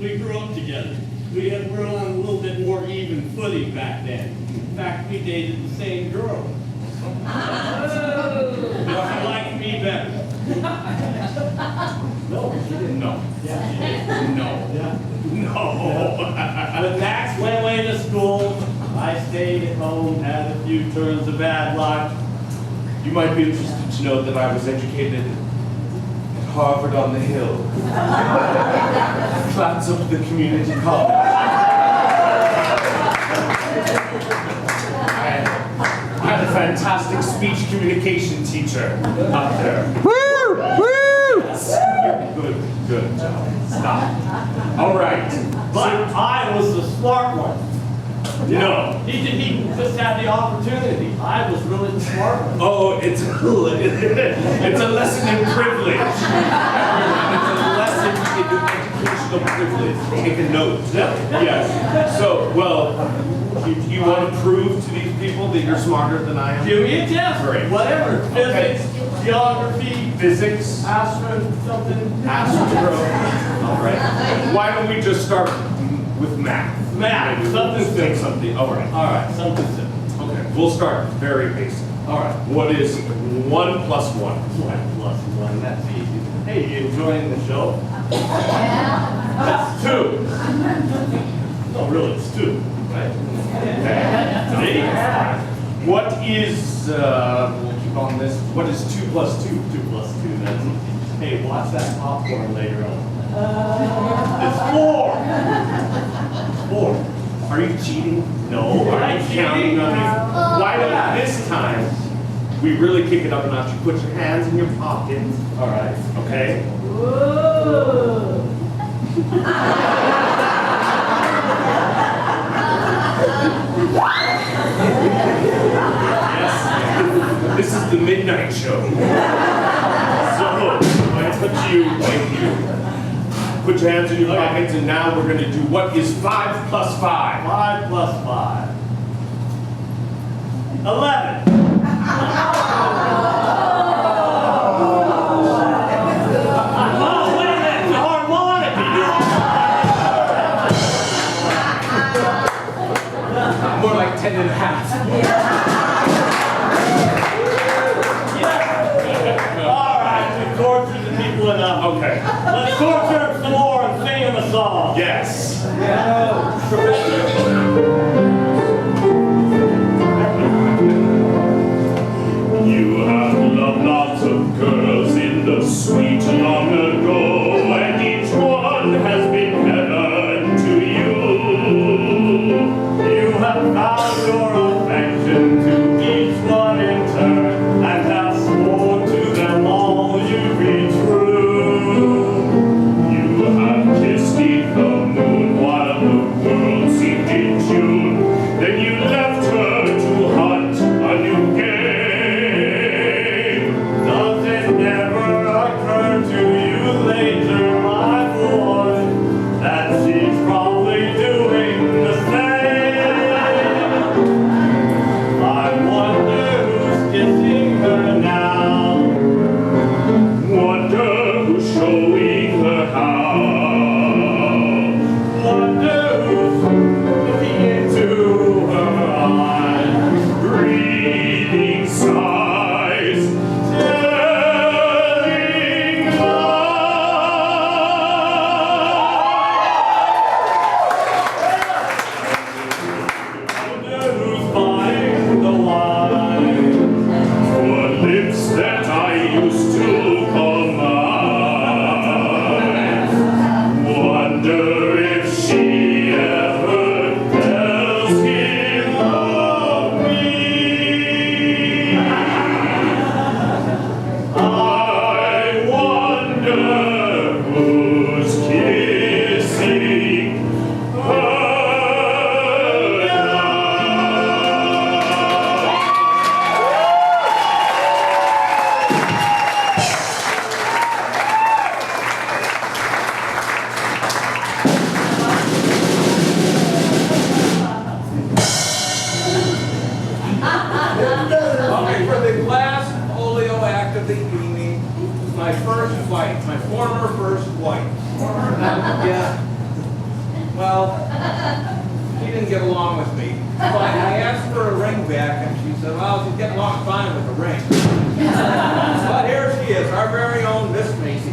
We grew up together. We were on a little bit more even footing back then. In fact, we dated the same girl. But she liked me better. No, she didn't know. Yeah, she did. No. Yeah. No. But Max went away to school. I stayed at home, had a few turns of bad luck. You might be interested to know that I was educated at Harvard on the Hill. Class of the community college. I had a fantastic speech communication teacher up there. Woo! Woo! Good, good job. Stop. All right. But I was the smart one. No. He just had the opportunity. I was really the smart one. Oh, it's a lesson in privilege. It's a lesson in educational privilege. Take a note. Yes. So, well, you want to prove to these people that you're smarter than I am? Give me a test. Great. Whatever. Physics, geography, Physics, astro, something. astro. All right. Why don't we just start with math? Math. Maybe Something think simple. something. All right. All right. Something simple. Okay. We'll start very basic. All right. What is 1 plus 1? 1 plus 1. That's easy. Hey, you enjoying the show? That's 2. No, really, it's 2. Right? Okay. What is, we'll keep on this, what is 2 plus 2? 2 plus 2. That's easy. Hey, watch that popcorn later on. It's 4. 4. Are you cheating? No, Are I'm you counting on me? Why don't this time we really kick it up a notch? You put your hands in your pockets. All right. Okay? Yes. This is the midnight show. So, I put you right here. Put your hands in your pockets, and now we're going to do what is 5 plus 5? 5 plus 5. 11. Oh, wait a minute. The harmonica. More like 10 and a half. All right, we've tortured the people enough. Okay. Let's torture them some more and sing them a song. Yes. You have loved lots of girls in the sweet long ago, and each one has been heaven to you. You have found your affection to each one in turn, and have sworn to them all you'd be true. You have kissed 'neath the moon while the world seemed Well, she didn't get along with me. So I asked for a ring back, and she said, well, she's getting along fine with the ring. But here she is, our very own Miss Macy.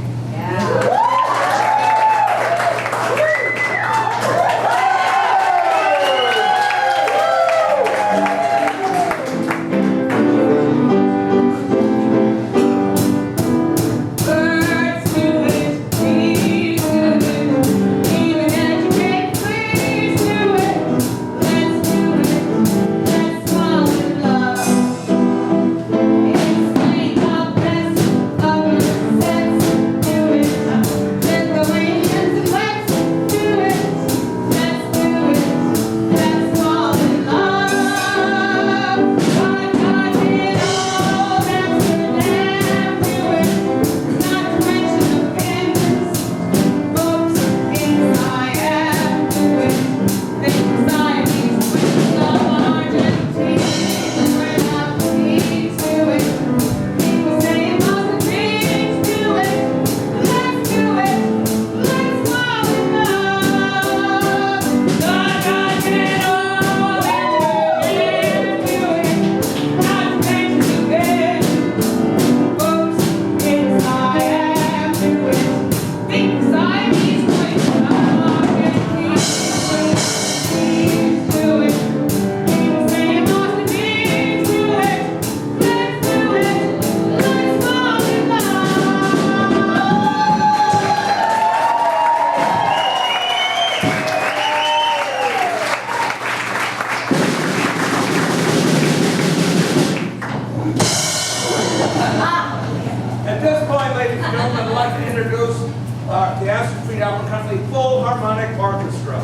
At this point, ladies and gentlemen, I'd like to introduce the Astoria Opera Company Full Harmonic Orchestra.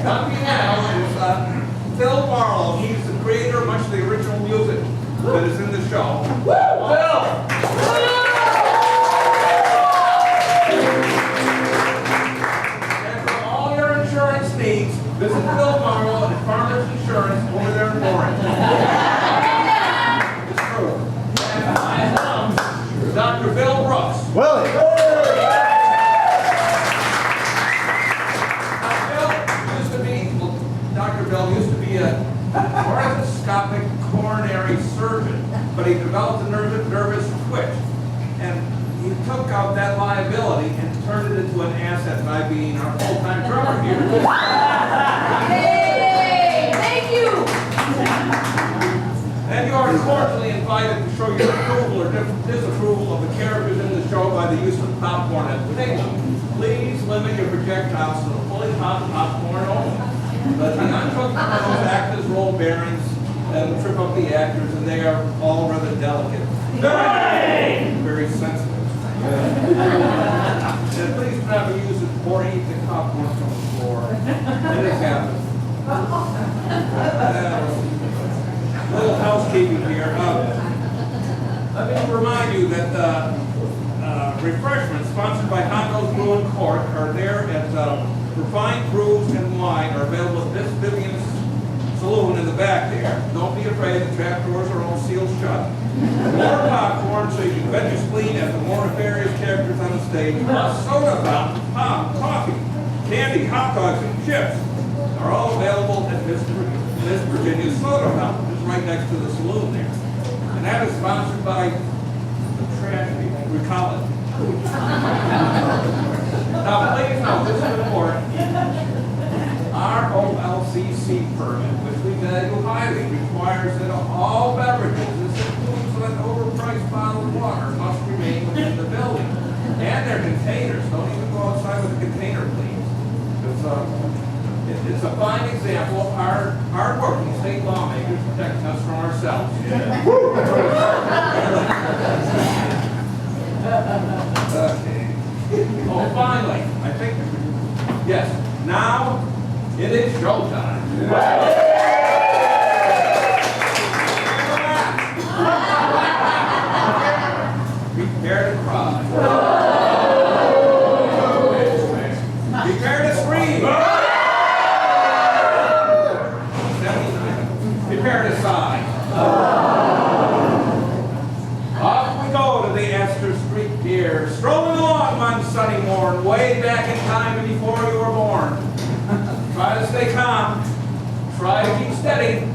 Coming now is Phil Marlowe. He's the creator of much of the original music that is in the show. Phil! And for all your insurance needs, visit Phil Marlowe at Farmers Insurance over there in Orange. It's true. And Dr. Bill Brooks. Willie. Dr. Bill used to be a orthoscopic coronary surgeon, but he developed a nervous twitch. And he took out that liability and turned it into an asset by being our full-time drummer here. Hey, thank you. And you are cordially invited to show your approval or disapproval of the characters in the show by the use of popcorn as bait. Please limit your projectiles to the fully popped popcorn only. But the uncooked kernels act as roll bearings and trip up the actors, and they are all rather delicate. Very sensitive. And please do not use it or eat the popcorn from the floor. It has happened. Little housekeeping here. Let me remind you that refreshments sponsored by Hondo's Brew and Cork are there at Refined Brews and Wine are available at this Villainous saloon in the back there. Don't be afraid, the trap doors are all sealed shut. More popcorn so you can vent your spleen at the more nefarious characters on the stage. Soda fountain, pop, coffee, candy, hot dogs, and chips are all available at Miss Virginia's Soda Fountain, just right next to the saloon there. And that is sponsored by the trash people, we call it. Now, please note, this is important. Our OLCC permit, which we value highly, requires that all beverages, this includes an overpriced bottled water, must remain within the building. And their containers, don't even go outside with a container, please. It's a fine example of our hard-working state lawmakers protecting us from ourselves. Okay. Oh, finally, I think, yes, now it is showtime. Prepare to cry. Prepare to scream. Prepare to sigh. the Astor Street Pier, strolling along one sunny morn, way back in time before you were born. Try to stay calm, try to keep steady,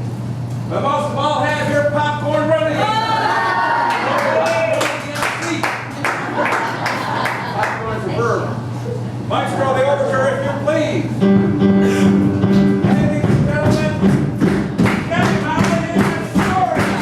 but most of all, have your popcorn ready. Popcorn's a verb. Maestro, the overture, if you please. Ladies and gentlemen, Shanghaied in Astoria.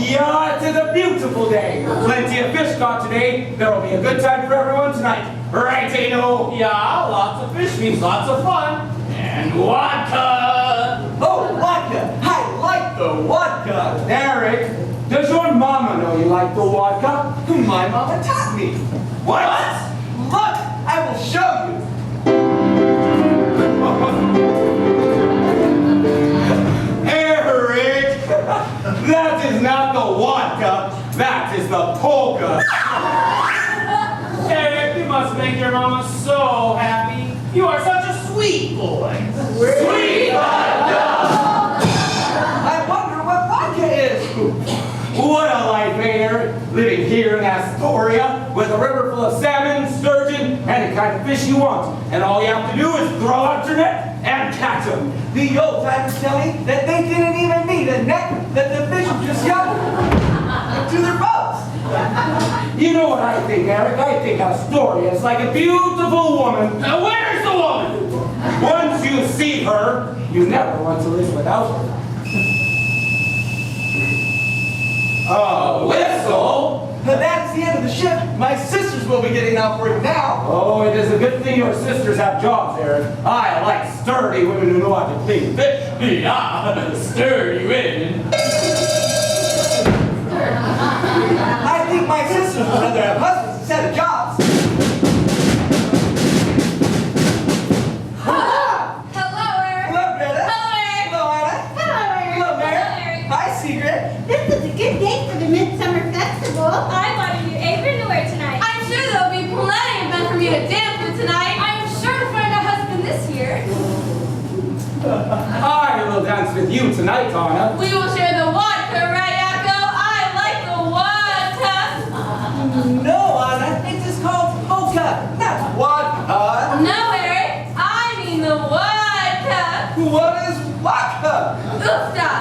Yeah, it is a beautiful day. Plenty of fish caught today. There'll be a good time for everyone tonight. Right, Eno? Yeah, lots of fish means lots of fun. And vodka! Oh, vodka! I like the vodka! Eric, does your mama know you like the vodka? My mama taught me. What? Look, I will show you. Eric, that is not the vodka. That is the polka. Eric, you must make your mama so happy. You are such a sweet boy. Sweet vodka! I wonder what vodka is. What a life, eh, Eric? Living here in Astoria with a river full of salmon, sturgeon, any kind of fish you want. And all you have to do is throw out your net and catch them. The old timers tell me that they didn't even need a net, that the fish would just go to their boats. You know what I think, Eric? I think Astoria is like a beautiful woman. Now where's the woman? Once you see her, you never want to live without her. A whistle? That's the end of the shift. My sisters will be getting out for it now. Oh, it is a good thing your sisters have jobs, Eric. I like sturdy women who know how to clean fish. Yeah, sturdy women. I think my sisters would rather have husbands instead of jobs. Hello, Eric. Hello, Greta. Hello, Eric. Hello, Anna. Hello, Eric. Hello, Mary. Hello, Eric. Hi, Secret. This is a good day for the Midsummer Festival. I bought a new apron to wear tonight. I'm sure there'll be plenty of them for me to dance with tonight. I'm sure to find a husband this year. I will dance with you tonight, Anna. We will share the vodka, right, Yakko? I like the vodka. No, Anna. It is called polka, not vodka. No, Eric. I mean the vodka. What is vodka? Oofta.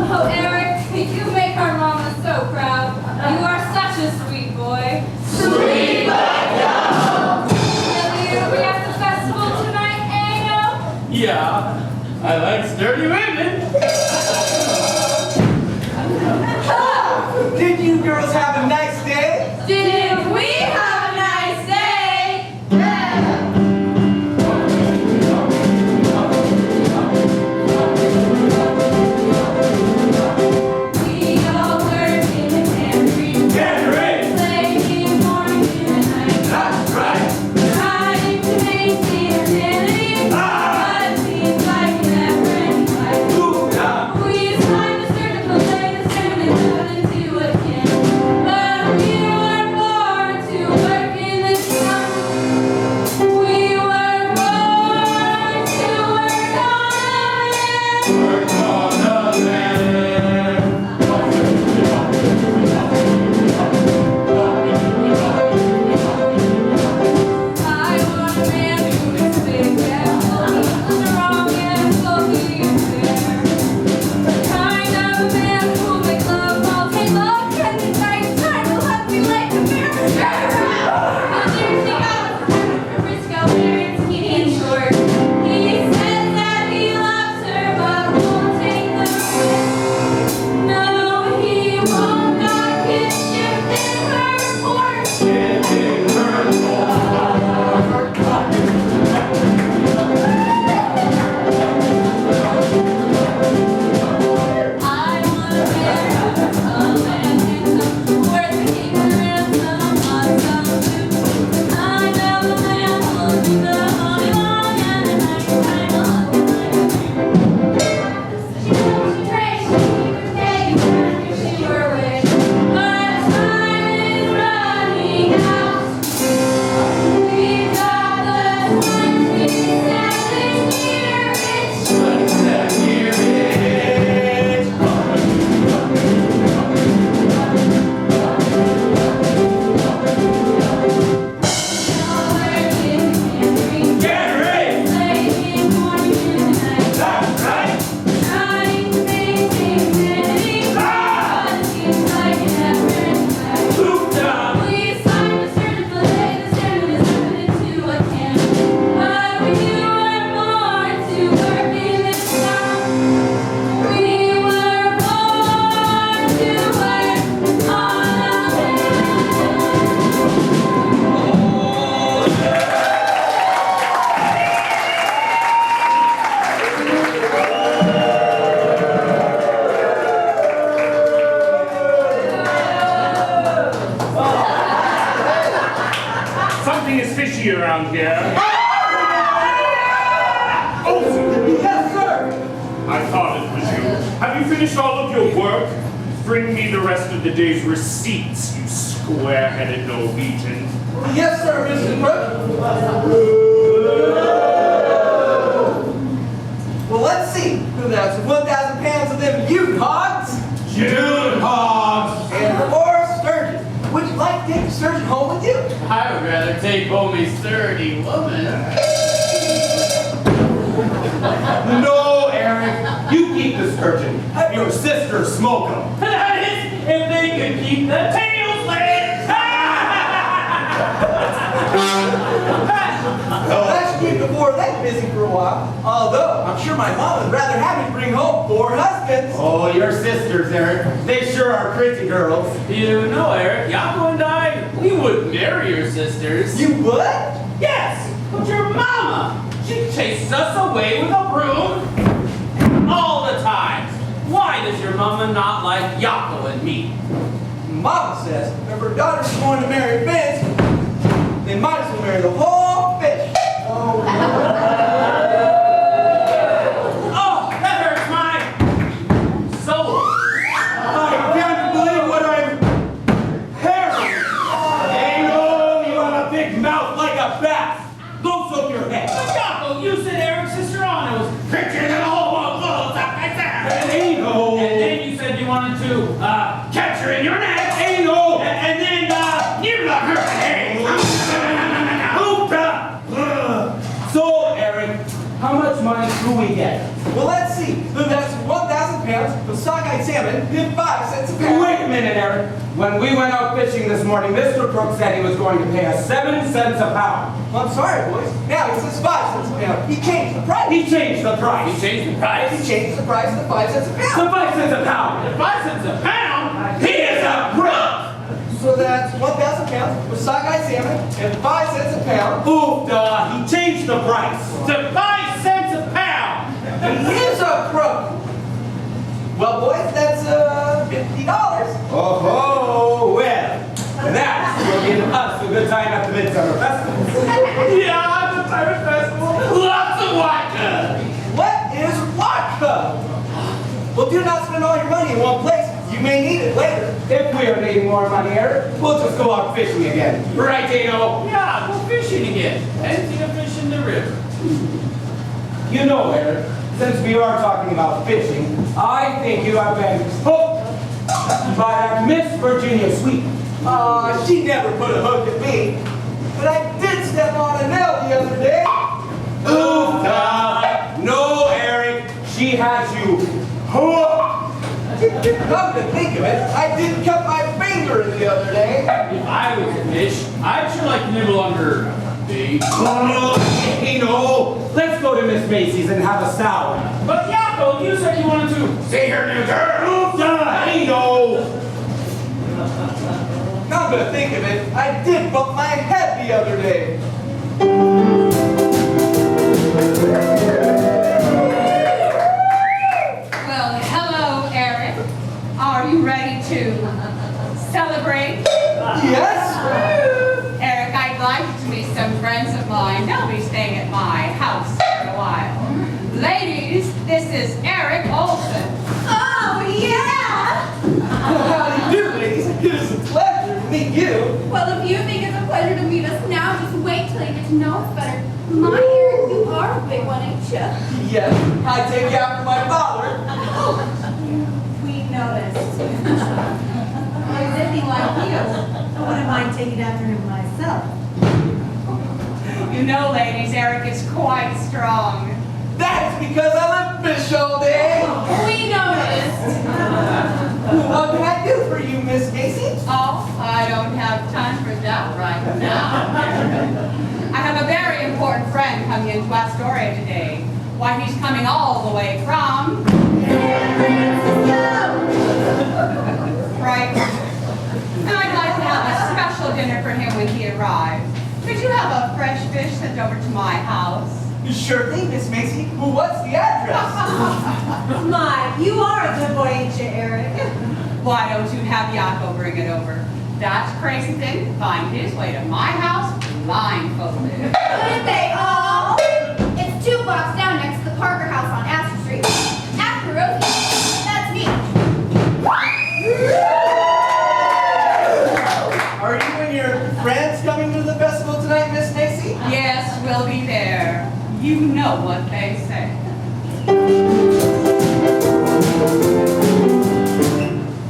Oh, Eric, you make our mama so proud. You are such a sweet boy. Sweet vodka. Will you be at the festival tonight, Ano? Yeah, I like sturdy women. Did you girls have a nice day? Did we have a nice day? We all work in the pantry. Playing morning and night. That's right. Trying to maintain our sanity. But it seems like it never ends. We assigned the surgical day to stand and put into a can. But we were born to work in the sun. We were born to work on a I want a man who is big and healthy, strong and healthy and fair. The kind of man who makes love all day long and at night time will let me like a bear. But there's the other Frisco very skinny and short. He says that he loves her but won't take the risk. No, he won't not get shifted her horse. I want a man who's tall and handsome, worth taking a ransom on some too. Kind of a man who'll do the honey long and at night time will hug him like a dream. She knows she prays, she keeps her day, and she were away. But time is running out. We've got the 27 year itch. Something is fishy around here. Oh, Yes, sir. I thought it was you. Have you finished all of your work? Bring me the rest of the day's receipts, you square-headed Norwegian. Yes, sir, Mr. Crook. Well, let's see. That's 1,000 pounds of them June hogs June hogs! and 4 sturgeon. Would you like to take the sturgeon home with you? I would rather take home a sturdy woman. No, Eric. You keep the sturgeon. Have your sister smoke them. That is, if they could keep the tails laid. Let's keep the 4 of them busy for a while. Although, I'm sure my mom would rather have me bring home 4 husbands. Oh, your sisters, Eric. They sure are pretty girls. You know, Eric, Yako and I, we would marry your sisters. You would? Yes, but your mama, she chases us away with a broom all the time. Why does your mama not like Yako and me? Mama says if her daughter's going to marry Vince, they might as well marry the whole fish. Oh, that hurts my soul. I can't believe what I'm hearing. Hey, no, you have a big mouth like a bat. Go soak your head. Yako, you said Eric's sister Anna was richer than a whole world stuff like that. Hey, no. And then you said you wanted to catch her in your net. Hey, no. And then you got her head. So, Eric, how much money do we get? Well, let's see. That's 1,000 pounds of sockeye salmon at 5 cents a pound. Wait a minute, Eric. When we went out fishing this morning, Mr. Crook said he was going to pay us 7 cents a pound. I'm sorry, boys. Now he says 5 cents a pound. He changed the price. He changed the price. He changed the price? He changed the price to 5 cents a To pound. 5 cents a pound. 5 cents a pound? He is a crook. So that's 1,000 pounds of sockeye salmon at 5 cents a pound. Oof, duh. He changed the price. To 5 cents a pound? He is a crook. Well, boys, that's $50. Oh, well. That will give us a good time at the Midsummer Festival. Yeah, the Pirate Festival. Lots of vodka. What is vodka? Well, do not spend all your money in one place. You may need it later. If we are needing more money, Eric, we'll just go out fishing again. Right, Dano? Yeah, go fishing again. Plenty of fish in the river. You know, Eric, since we are talking about fishing, I think you have been hooked by that Miss Virginia Sweet. She never put a hook at me. But I did step on a nail the other day. Oof, duh. No, Eric, she has you hooked. Come to think of it, I did cut my finger the other day. If I was a fish, I'd sure like to nibble on her big. Dano, let's go to Miss Macy's and have a salad. But Yakko, you said you wanted to see her new girl. Oof, duh. Dano. Come to think of it, I did bump my head the other day. Well, hello, Eric. Are you ready to celebrate? Yes? Eric, I'd like to meet some friends of mine. They'll be staying at my house for a while. Ladies, this is Eric Olson. Oh, yeah! How do you do, ladies? It is a pleasure to meet you. Well, if you think it's a pleasure to meet us now, just wait till you get to know us better. My Eric, you are a big one, ain't you? Yes, I take you after my father. We noticed. He's anything like you. I wouldn't mind taking after him myself. You know, ladies, Eric is quite strong. That is because I live fish all day. We noticed. What can I do for you, Miss Casey? Oh, I don't have time for that right now. I have a very important friend coming into Astoria today. Why, he's coming all the way from... Right. And I'd like to have a special dinner for him when he arrives. Could you have a fresh fish sent over to my house? Sure thing, Miss Macy. Well, what's the address? My, you are a good boy, ain't you, Eric? Why don't you have Yakko bring it over? That crazy thing can find his way to my house blindfolded. Couldn't they all? It's 2 blocks down next to the Parker House on Astor Street. After Rosie, that's me. Are you and your friends coming to the festival tonight, Miss Macy? Yes, we'll be there. You know what they say.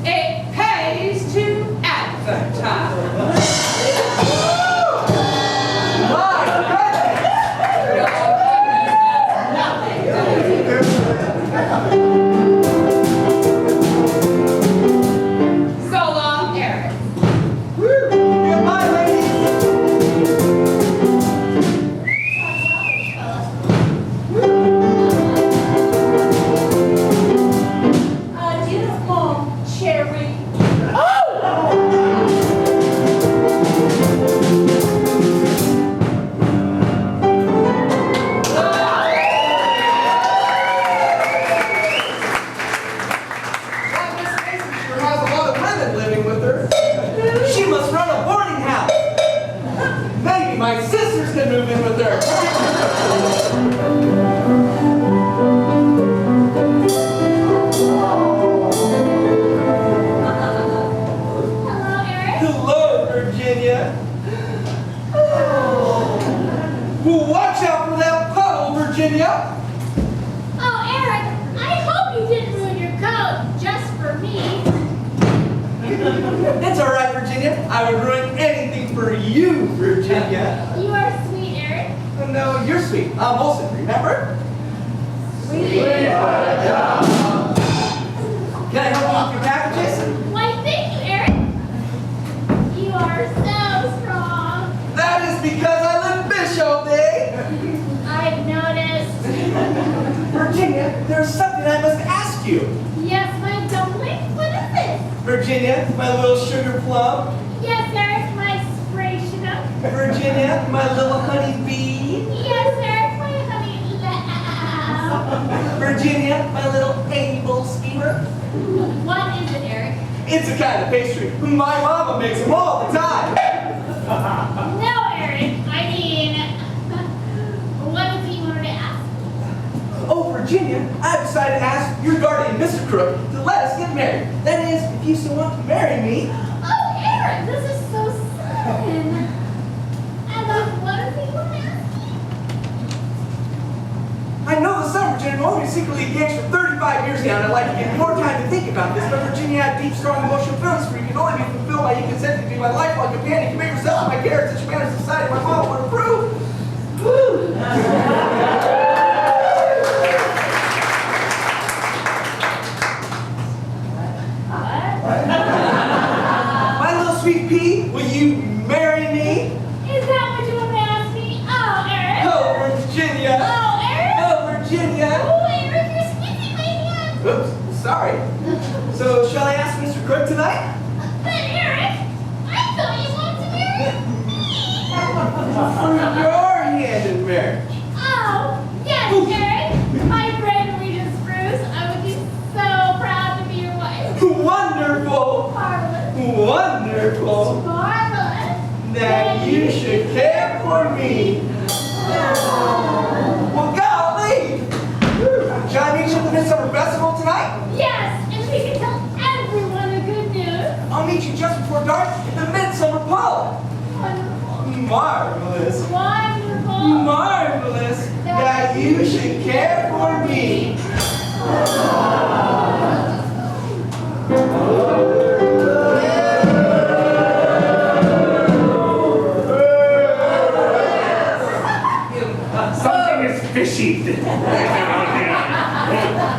It pays to advertise. My goodness! Your goodness has nothing to do. So long, Eric. Goodbye, ladies! Beautiful cherry. Why, Miss Macy sure has a lot of women living with her. She must run a boarding house. Maybe my sisters can move in with her. Hello, Eric. Hello, Virginia. Well, watch out for that puddle, Virginia. Oh, Eric, I hope you didn't ruin your coat just for me. It's all right, Virginia. I would ruin anything for you, Virginia. You are sweet, Eric. Oh, no, you're sweet. I'm Olsen, remember? Sweet. Virginia, there's something I must ask you. Yes, my dumpling. What is it? Virginia, my little sugar plum. Yes, sir. My spray sugar. Virginia, my little honey bee. Yes, sir. My honey lamb. Virginia, my little able schemer. What is it, Eric? It's a kind of pastry. My mama makes them all the time. No, Eric. I mean, what is it you wanted to ask? Oh, Virginia, I've decided to ask your guardian, Mr. Crook, to let us get married. That is, if you still want to marry me. Oh, Eric, this is so sudden. And what is it you want to ask me? I know the son, Virginia, we've only secretly engaged for 35 years now, and I'd like to give more time to think about this. But Virginia, I have deep, strong emotional feelings for you. Can only be fulfilled by you consenting to be my lifelong companion. Commit yourself to my care in such a manner society my mom would approve. Woo! My little sweet pea, will you marry me? Is that what you want to ask me? Oh, Eric. Oh, Virginia. Oh, Eric. Oh, Virginia. Oh, Eric, you're squeezing my hand. Oops, sorry. So, shall I ask Mr. Crook tonight? But Eric, I thought you wanted to marry me. For your hand in marriage. Oh, yes, Eric. My friend Regent Spruce, I would be so proud to be your wife. Wonderful. Marvelous. Wonderful. Marvelous. That you should care for me. Well, golly. Shall I meet you at the Midsummer Festival tonight? Yes, and we can tell everyone the good news. I'll meet you just before dark at the Midsummer Ball. Wonderful. Marvelous. Wonderful. Marvelous. That you should care for me. Something is fishy.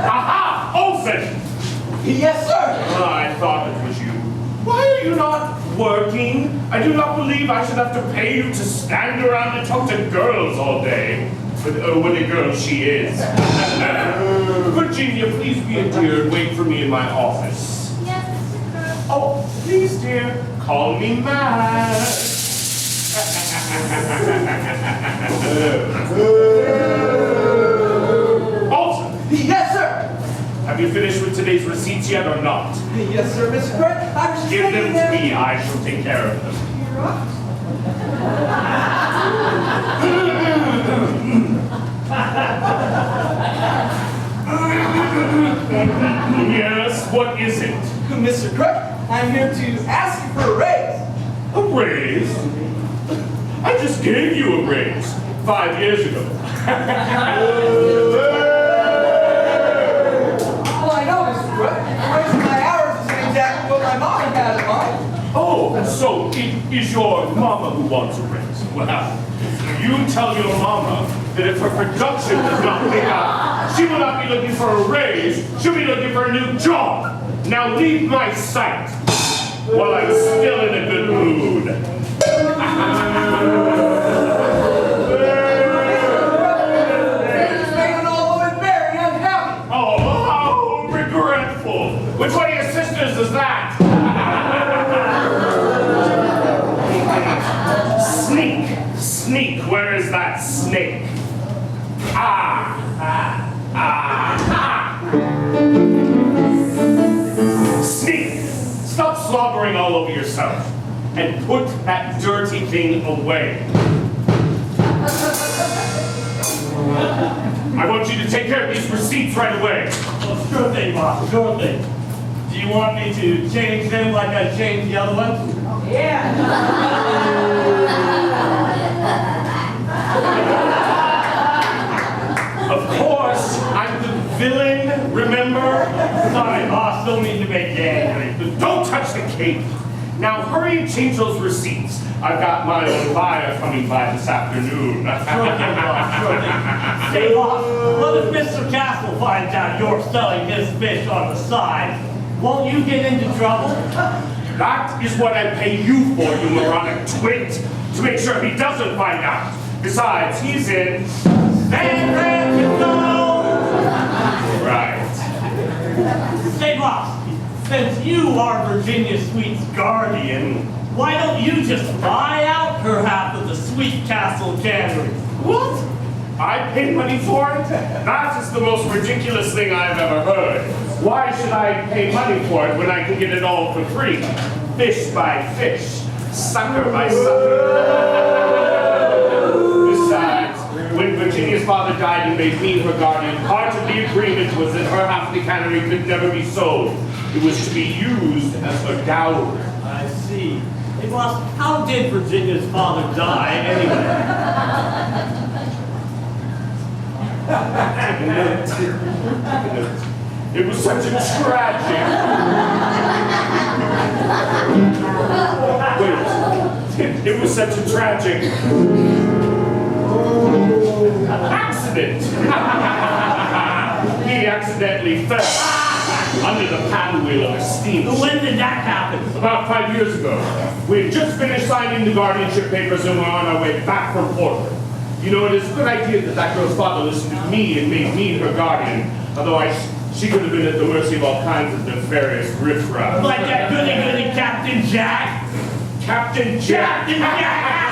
Aha! Olsen! Yes, sir. I thought it was you. Why are you not working? I do not believe I should have to pay you to stand around and talk to girls all day. What a girl she is. Virginia, please be a dear and wait for me in my office. Yes, Mr. Crook. Oh, please, dear, call me Matt. Olsen, Yes, sir. have you finished with today's receipts yet or not? Yes, sir, Mr. Crook. I was just Give them thinking to me. I shall take care of them. Yes, what is it? Mr. Crook, I'm here to ask you for a raise. A raise? I just gave you a raise 5 years ago. Well, I know, Mr. Crook. Raising my hours isn't exactly what my mom had in mind. Oh, so it is your mama who wants a raise. Well, you tell your mama that if her production does not pick up, she will not be looking for a raise, she'll be looking for a new job. Now leave my sight while I'm still in a good mood. It's making all women very unhappy. Oh, how regretful. Which one of your sisters is that? Sneak, where is that snake? Sneak, stop slobbering all over yourself and put that dirty thing away. I want you to take care of these receipts right away. Well, sure thing, boss, sure thing. Do you want me to change them like I changed the other ones? Of course, I'm the villain, remember? Sorry, boss, don't mean to make you angry. Don't touch the cake. Now hurry and change those receipts. I've got my own buyer coming by this afternoon. Sure thing, boss, sure thing. Say, boss, what if Mr. Castle finds out you're selling his fish on the side? Won't you get into trouble? That is what I pay you for, you moronic twit, to make sure he doesn't find out. Besides, he's in San Francisco. since you are Virginia Sweet's guardian, why don't you just buy out her half of the Sweet Castle cannery? What? I pay money for it? That is the most ridiculous thing I've ever heard. Why should I pay money for it when I can get it all for free? Fish by fish, sucker by sucker. Besides, when Virginia's father died and made me her guardian, part of the agreement was that her half of the cannery could never be sold. It was to be used as her dowry. I see. Hey, boss, how did Virginia's father die anyway? It was such a tragic. Wait. It was such a tragic accident. He accidentally fell under the paddle wheel of a steamship. When did that happen? About 5 years ago. We had just finished signing the guardianship papers and were on our way back from Portland. You know, it is a good idea that that girl's father listened to me and made me her guardian. Otherwise, she could have been at the mercy of all kinds of nefarious riffraff. Like that goody Captain Jack? Captain Jack! Captain Jack!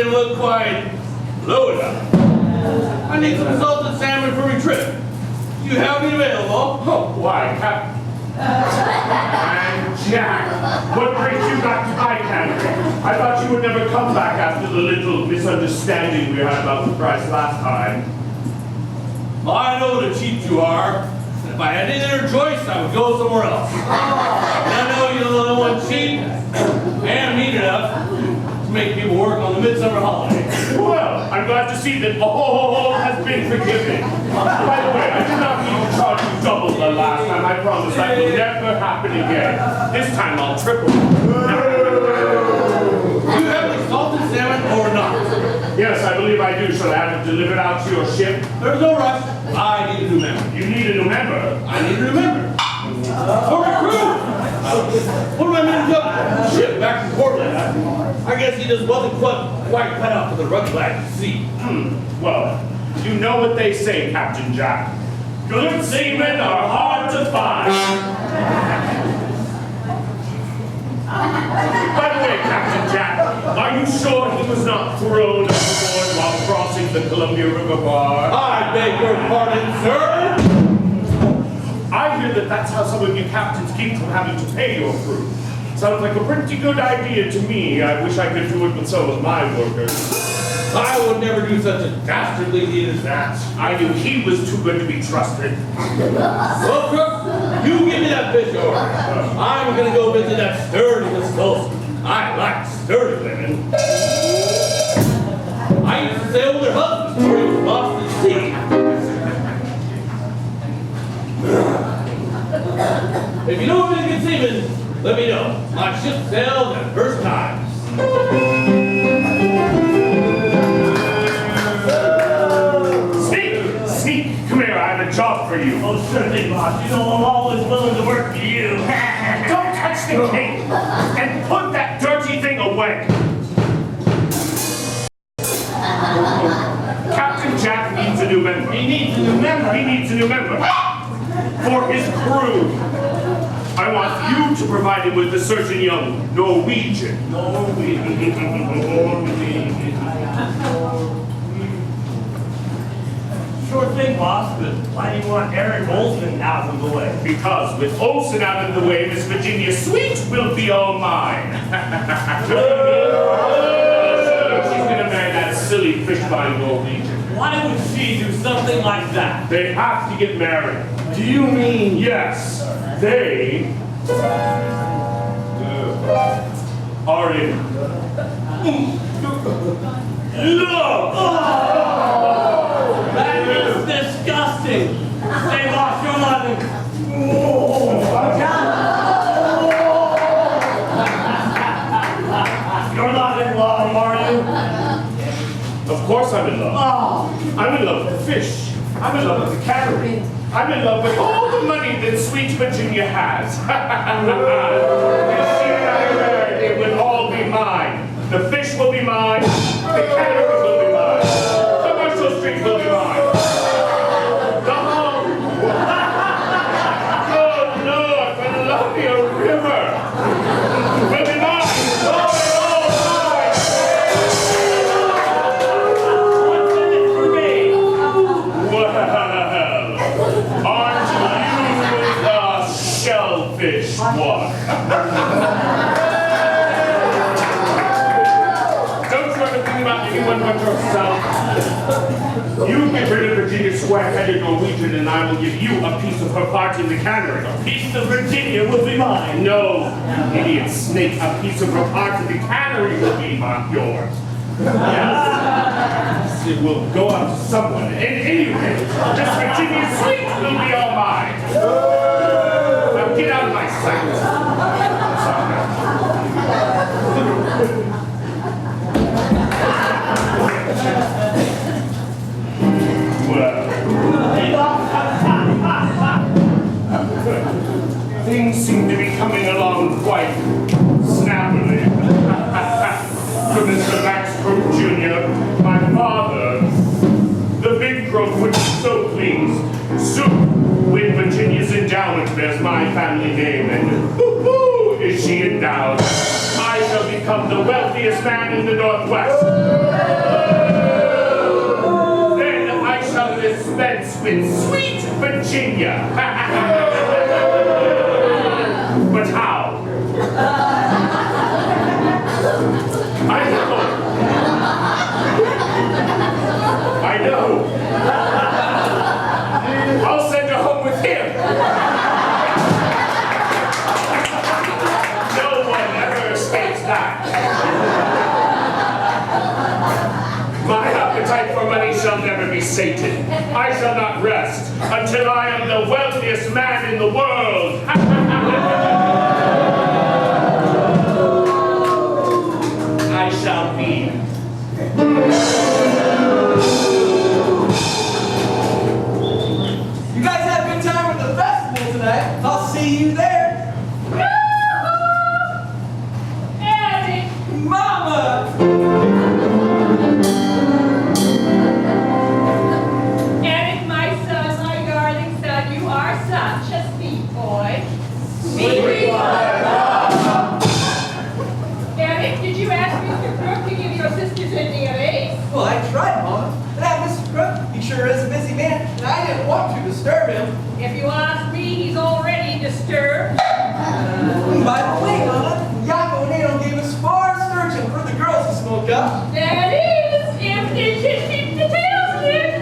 Look quite low enough. I need some salted salmon for my trip. You have me available. Oh, why, Captain? And Jack, what brings you back to my cannery? I thought you would never come back after the little misunderstanding we had about the price last time. I know what a cheap you are. If I had any other choice, I would go somewhere else. And I know you're the only one cheap and mean enough to make people work on the midsummer holiday. Well, I'm glad to see that all has been forgiven. By the way, I did not mean to charge you double the last time. I promise that will never happen again. This time I'll triple. Do you have any salted salmon or not? Yes, I believe I do. Shall I have it delivered out to your ship? There's no rush. I need a new member. You need a new member? I need a new member. For my crew! What am I meant to do? Ship back to Portland. I guess he just wasn't quite cut out for the rugged life at sea. Well, you know what they say, Captain Jack. Good seamen are hard to find. By the way, Captain Jack, are you sure he was not thrown overboard while crossing the Columbia River bar? I beg your pardon, sir. I hear that that's how some of you captains keep from having to pay your crew. Sounds like a pretty good idea to me. I wish I could do it with some of my workers. I would never do such a dastardly deed as that. I knew he was too good to be trusted. Well, Crook, you give me that fish over. I'm gonna go visit that sturdy Miss Wilson. I like sturdy women. I used to sail with her husband before he was lost at sea. If you know of any good seamen, let me know. My ship sails at first times. Sneak, come here, I have a job for you. Oh, sure thing, boss. You know I'm always willing to work for you. Don't touch the cake and put that dirty thing away. Captain Jack needs a new member. He needs a new member. He needs a new member. For his crew. I want you to provide him with a certain young Norwegian. Sure thing, boss, but why do you want Eric Olson out of the way? Because with Olson out of the way, Miss Virginia Sweet will be all mine. She's gonna marry that silly fish-buying Norwegian. Why would she do something like that? They have to get married. Do you mean? Yes, they are in love. That is disgusting. They lost your loving. You're not in love, are you? Of course I'm in love. Oh. I'm in love with the fish. I'm in love with the cannery. I'm in love with all the money that sweet Virginia has. And she and I heard it will all be mine. The fish will be mine. The cannery will be mine. Commercial Street will be mine. The home. Good Lord, Columbia River will be mine. All mine. What's in it for me? Well, aren't you a shellfish one? Don't you ever think about anyone but yourself? You get rid of Virginia square-headed Norwegian and I will give you a piece of her part in the cannery. A piece of Virginia will be mine. No, you idiot snake, a piece of her part in the cannery will be yours. Yes, it will go out to someone. And anyway, just Virginia sweet will be all mine. Now get out of my sight. Things seem to be coming along quite snappily. For Mr. Max Crook Jr., my father, the big crook would be so pleased. Soon, when Virginia's endowment bears my family name, and whoo-hoo, is she endowed, I shall become the wealthiest man in the Northwest. Then I shall dispense with sweet Virginia. But how? I know. I'll send her home with him. No one ever escapes that. My appetite for money shall never be sated. I shall not rest until I am the wealthiest man in the world. I shall be. You guys have a good time at the festival tonight. I'll see you there. Eddie, Mama! Eddie, my son, my darling son, you are such a sweet boy. Eddie, did you ask Mr. Crook to give your sisters an earring? Well, I tried, Mama. And that Mr. Crook, he sure is a busy man, and I didn't want to disturb him. If you ask me, he's already disturbed. By the way, Mama, Yakko and Adel gave us 4 sturgeon for the girls to smoke up. That is, if they should keep the tails in.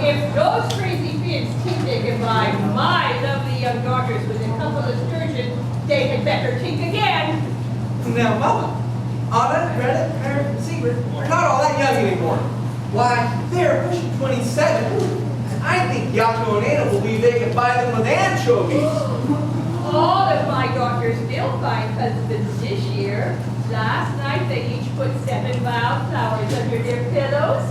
If those crazy pigs keep taken by my lovely young daughters with a couple of sturgeon, they had better think again. Now, Mama, Anna, Greta, Mary, and Sigrid are not all that young anymore. Why, they're pushing 27. And I think Yakko and Adel will be they can buy them with anchovies. All of my daughters will find husbands this year. Last night they each put 7 wildflowers under their pillows.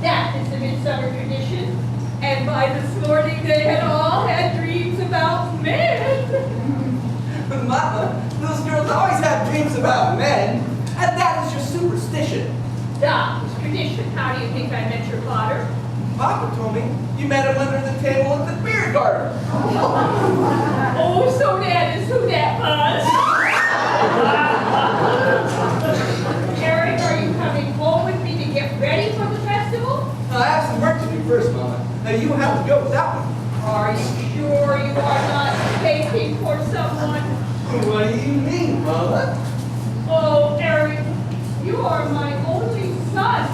That is the midsummer tradition. And by this morning they had all had dreams about men. But Mama, those girls always have dreams about men. And that is just superstition. That is tradition. How do you think I met your father? Papa told me you met him under the table at the beer garden. Oh, so that is who that was. Eric, are you coming home with me to get ready for the festival? I have some work to do first, Mama. Now you have to go without me. Are you sure you are not taking for someone? What do you mean, Mama? Oh, Eric, you are my only son.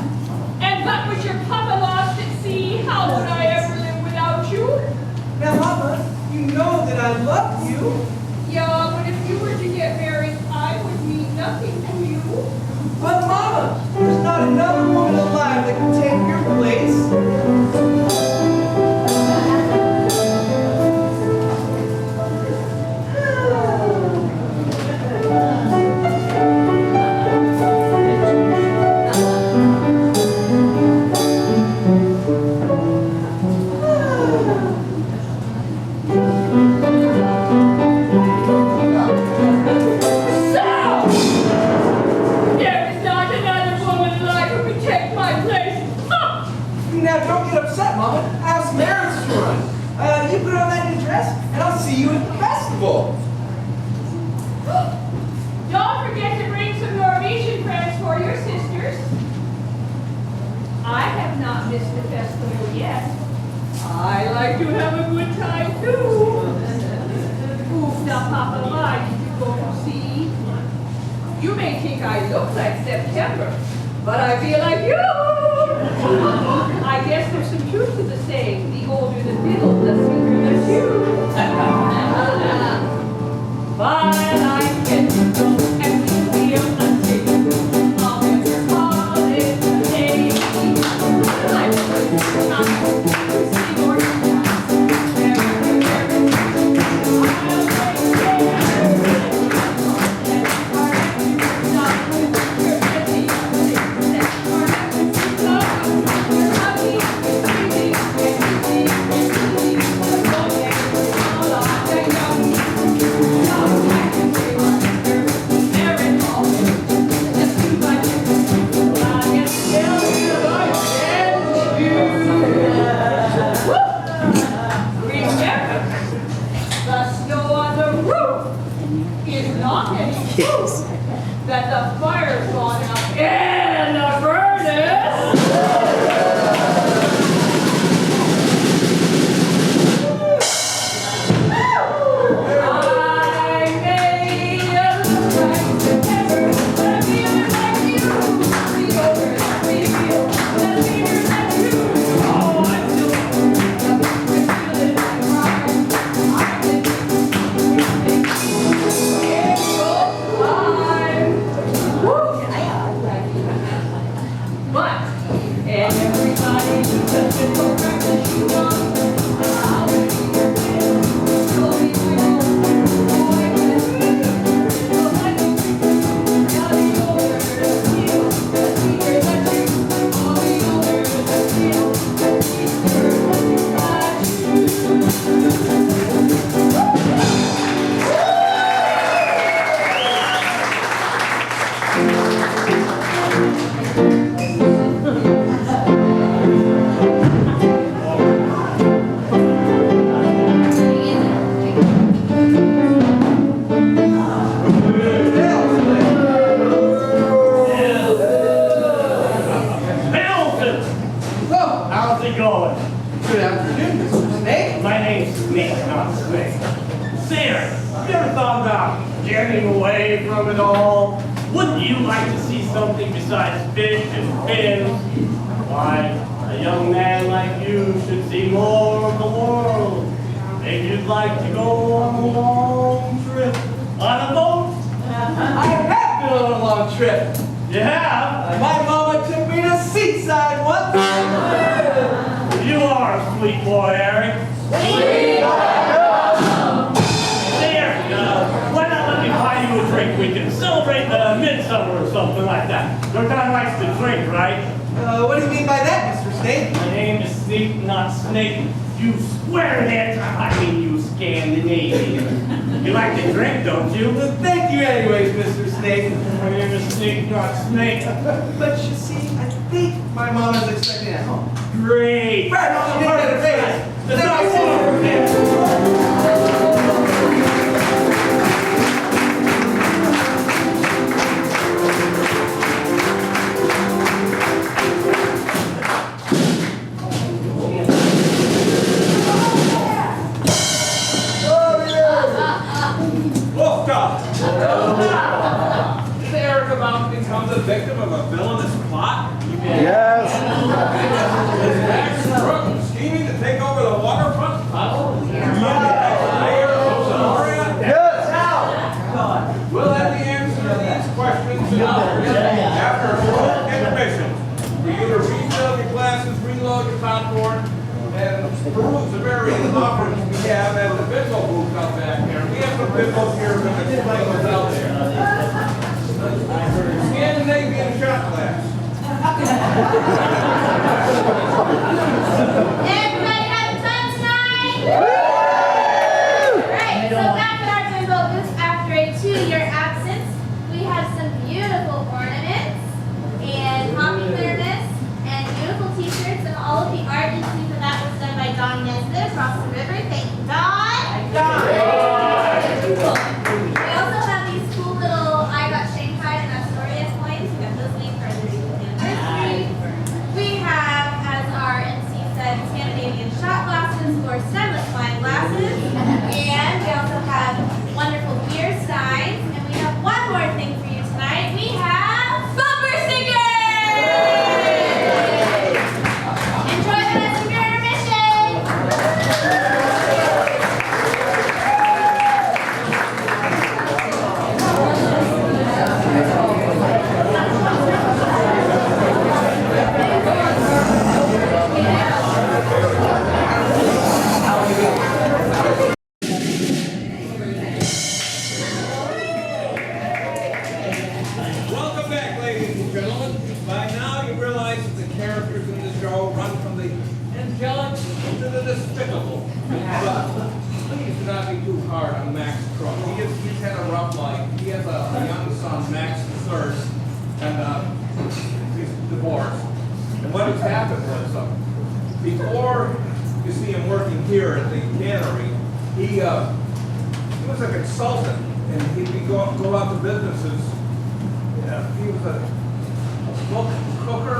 And but with your papa lost at sea, how would I ever live without you? Now, Mama, I love you. Yeah, but if you were to get married, I would mean nothing to you. But Mama, there's not another woman alive that can take your place. Now don't get upset, Mama. I have some errands to run. You put on that new dress, and I'll see you at the festival. Don't forget to bring some Norwegian friends for your sisters. I have not missed the festival yet. I like to have a good time too. Oof, now Papa, why did you go to see? You may think I look like September, but I feel like you. I guess there's some truth to the saying, the older the fiddle, the sweeter the tune. But I get to go and feel the thing. I'll never call it a day. I'm not to see your dance. That the fire's gone out in the furnace. I made a look like September, but I feel it like you. The older that we feel, the sweeter that you. Oh, I'm still feeling like mine. I didn't think but everybody just a little practice you want. I'll be your man. You'll be my own boy with me. You'll let me now the older the feel, the sweeter the you. All the older the feel, the sweeter How's it going? Good afternoon, Mr. Snake. My name's Snake, not Snake. Sarah, have you ever thought about getting away from it all? Wouldn't you like to see something besides fish and fins? Why, a young man like you should see more of the world. Maybe you'd like to go on a long trip on a boat? I have been on a long trip. You have? My mama took me to seaside once. You are a sweet boy, Eric. Sweet boy! There, why not let me buy you a drink? We can celebrate the midsummer or something like that. Your guy likes to drink, right? What do you mean by that, Mr. Snake? My name is Snake, not Snake. You squarehead. I mean you Scandinavian. You like to drink, don't you? Well, thank you anyways, Mr. Snake. My name is Snake, not Snake. But you see, I think my mom is expecting at home. Great. Right, no, she didn't get a face. Then I Is Eric about to become the victim of a villainous plot? Yes. Is Max Brooks scheming to take over the waterfront? popcorn and peruse the various offerings we have at the bingo booth out back here. We have some bingos here that can explain what's out there. Scandinavian shot glass. Everybody having fun tonight? Right, so back at our bingo booth after a 2-year absence, we have some beautiful ornaments and hockey clear mist and beautiful t-shirts, and all of the art you see for that was done by Don Nesbitt across the river. Thank you, Don. We also have these cool little I got Shanghaied and Astoria coins. We got those made for our 30th anniversary. We have, as our MC said, Scandinavian shot glasses or stemless wine glasses. And we also have wonderful beer steins. And we have one more thing for you tonight. We have bumper stickers! Enjoy the rest of your intermission! Welcome back, ladies and gentlemen. By now you realize that the characters in the show run from the angelic to the despicable. But please do not be too hard on Max Trump. He's had a rough life. He has a young son, Max III, and he's divorced. And what has happened was, before you see him working here at the cannery, he was a consultant, and he'd go out to businesses. He was a cooker.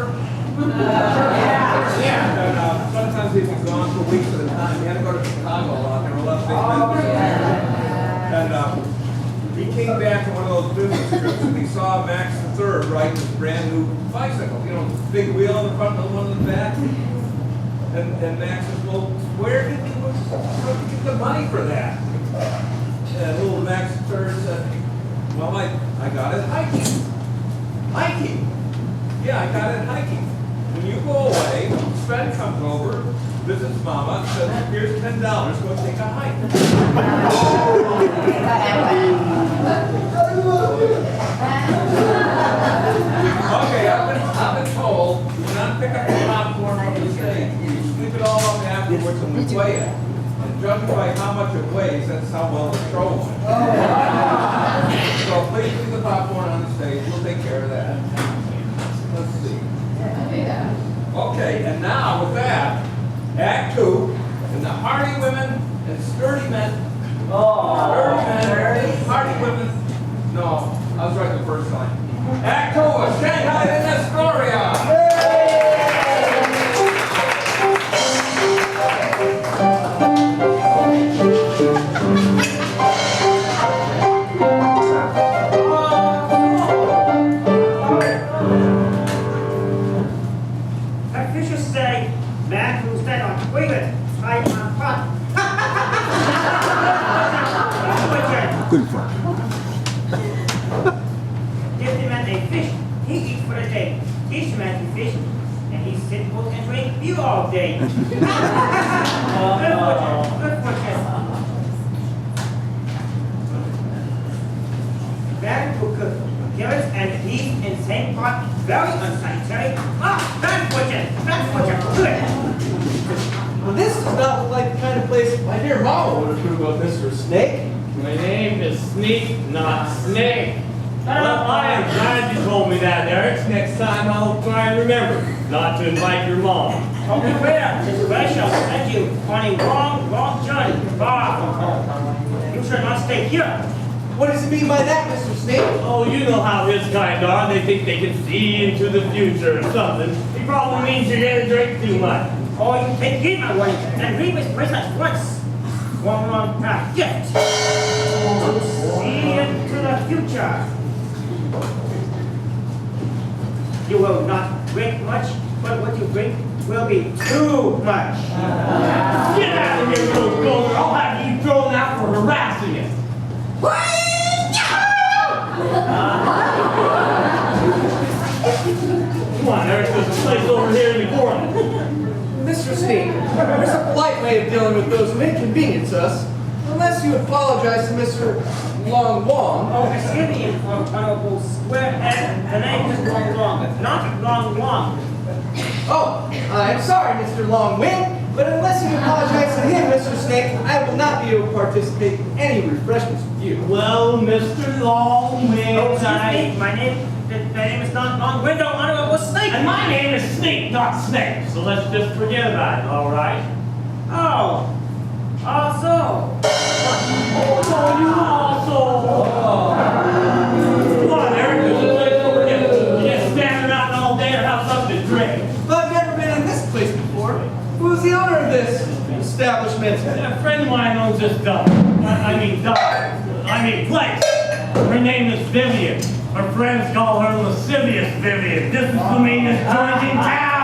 Yeah. And sometimes he'd be gone for weeks at a time. He had to go to Chicago a lot. There were a lot of big businesses. And he came back to one of those business trips and he saw Max III riding this brand new bicycle. You know, big wheel in the front and one in the back. And Max says, well, where did you get the money for that? And little Max III said, well, I got it hiking. Hiking? Yeah, I got it hiking. When you go away, Sven comes over, visits Mama, says, here's $10, go take a hike. Okay, I've been told, do not pick up the popcorn from the stage. You sweep it all up afterwards and we weigh it. And judging by how much it weighs, that's how well the show went. So please leave the popcorn on the stage. We'll take care of that. Let's see. Okay, and now with that, Act 2, and the hardy women and sturdy men. Sturdy men, hardy women. No, I was right the first time. Act 2 of Shanghaied and Astoria. Officials say, man who's dead on toilet, tied on pot. Good fun. Give the man a fish, he eats for a day. Teach the man to fish, and he sit book and drink beer all day. Good fortune. Man who cook carrots and peas in the same pot, very unsanitary. Bad fortune, good. Well, this does not look like the kind of place my dear mama would approve of, Mr. Snake. My name is Sneak, not Snake. Well, I am glad you told me that, Eric. Next time I'll try and remember not to invite your mom. Oh, beware, this way shall send you on a long journey, far from home. You should not stay here. What does it mean by that, Mr. Snake? Oh, you know how his kind are. They think they can see into the future or something. He probably means you're going to drink too much. Or you take heed, my wife, and leave this place at once. One long path yet. See into the future. You will not drink much, but what you drink will be too much. Get out of here, little goat. I'll have you thrown out for harassing us. Come on, Eric. There's a place over here in the corner. Mr. Snake, Snake. There's a polite way of dealing with those who inconvenience us. Unless you apologize to Mr. Long Wong. Oh, excuse me, Honorable Squarehead. The name is Long Long, not Long Long. Oh, I'm sorry, Mr. Long Wing, but unless you apologize to him, Mr. Snake, I will not be able to participate in any refreshments with you. Well, Mr. Longwing, Oh, excuse me, my name is not Long Window, Honorable Snake. And my name is Snake, not Snake. So let's just forget about it, all right? Oh, also. Oh, you also. Come on, Eric, there's a place over here. You just standing around all day or have something to drink. But I've never been in this place before. Who's the owner of this establishment? A friend of mine owns this place. Her name is Vivian. Her friends call her Lascivious Vivian. This is the meanest joint in town.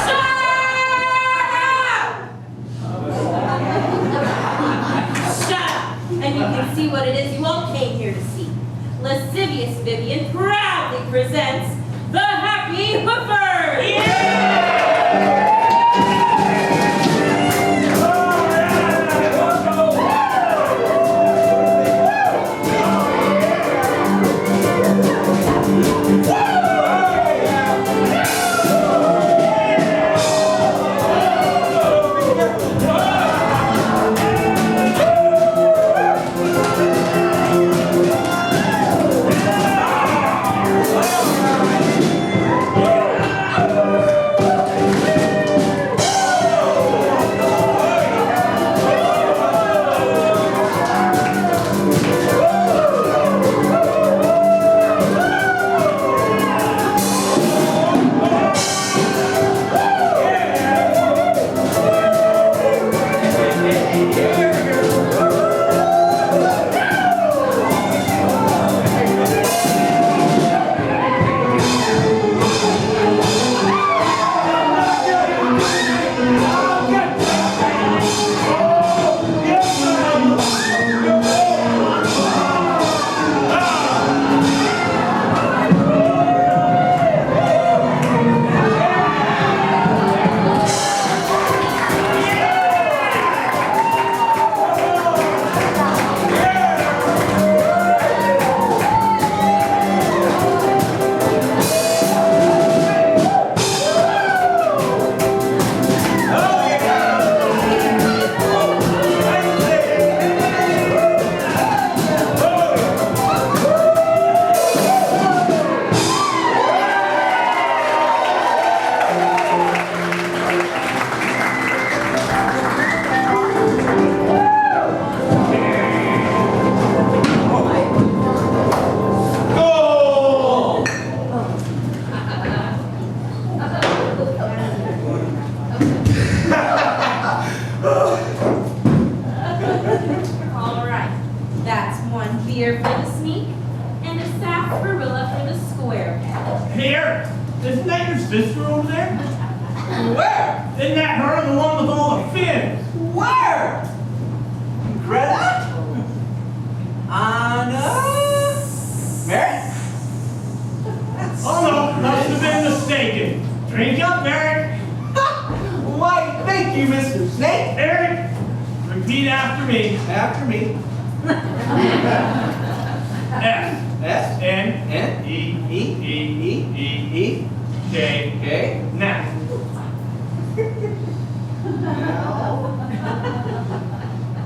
Shut see what it is you all came here to see. Lascivious Vivian proudly presents the Happy Hoofers!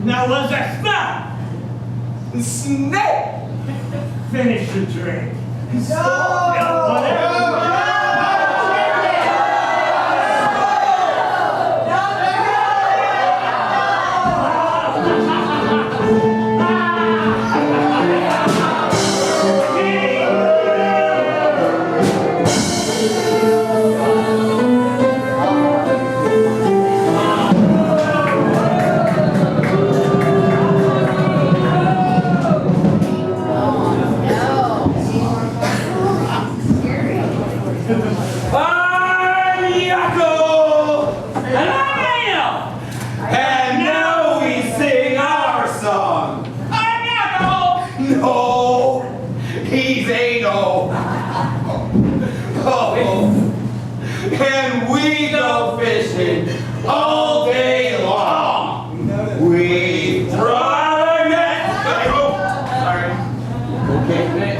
Now what's that spell? Snake! Finish the drink. No! Whatever. And we go fishing all day long. We throw our nets. Sorry. Okay.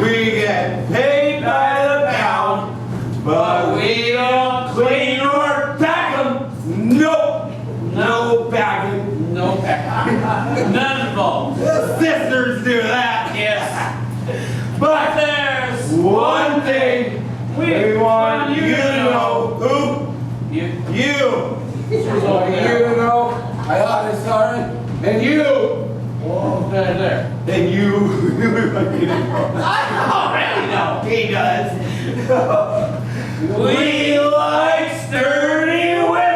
We get paid by the pound, but we don't clean or pack them. Nope. No packing. No packing. None involved. The sisters do that, yes. But there's one thing we want you to know. Who? You. So you know, I ought to start it. And you. Oh, there. And you. I already know. He does. We like sturdy women.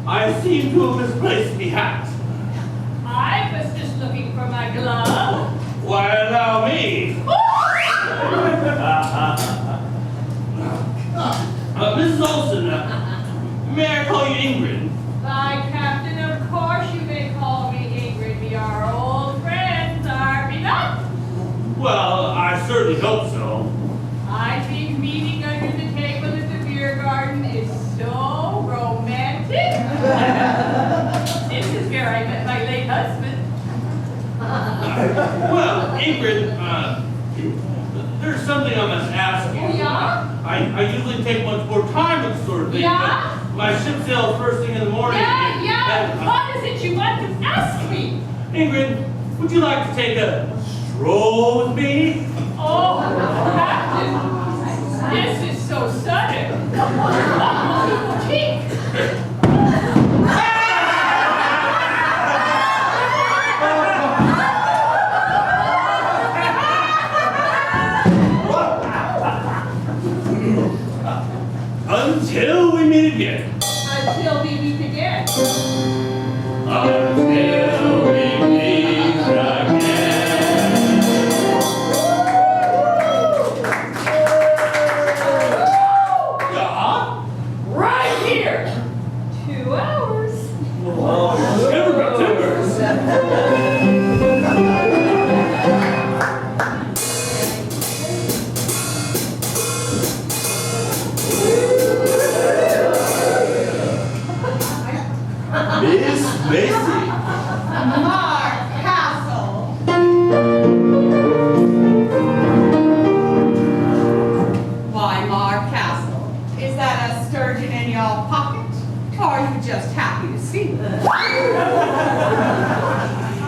I seem to have misplaced my hat. I was just looking for my glove. Why, allow me. Mrs. Olson, may I call you Ingrid? My captain, of course you may call me Ingrid. We are old friends, are we not? Well, I certainly hope so. I think meeting under the table at the beer garden is so romantic. This is where I met my late husband. Well, Ingrid, there's something I must ask you. Yeah? I usually take much more time with this sort of thing, Yeah? but my ship sails first thing in the morning. Yeah. What is it you want to ask me? Ingrid, would you like to take a stroll with me? Oh, Captain, this is so sudden. What will you think? Until we meet again. Until we meet again. Until we meet again. Yeah? Right here. 2 hours. Timbers. Miss Macy. Mark Castle. Why, Mark Castle? Is that a sturgeon in your pocket? Or are you just happy to see me?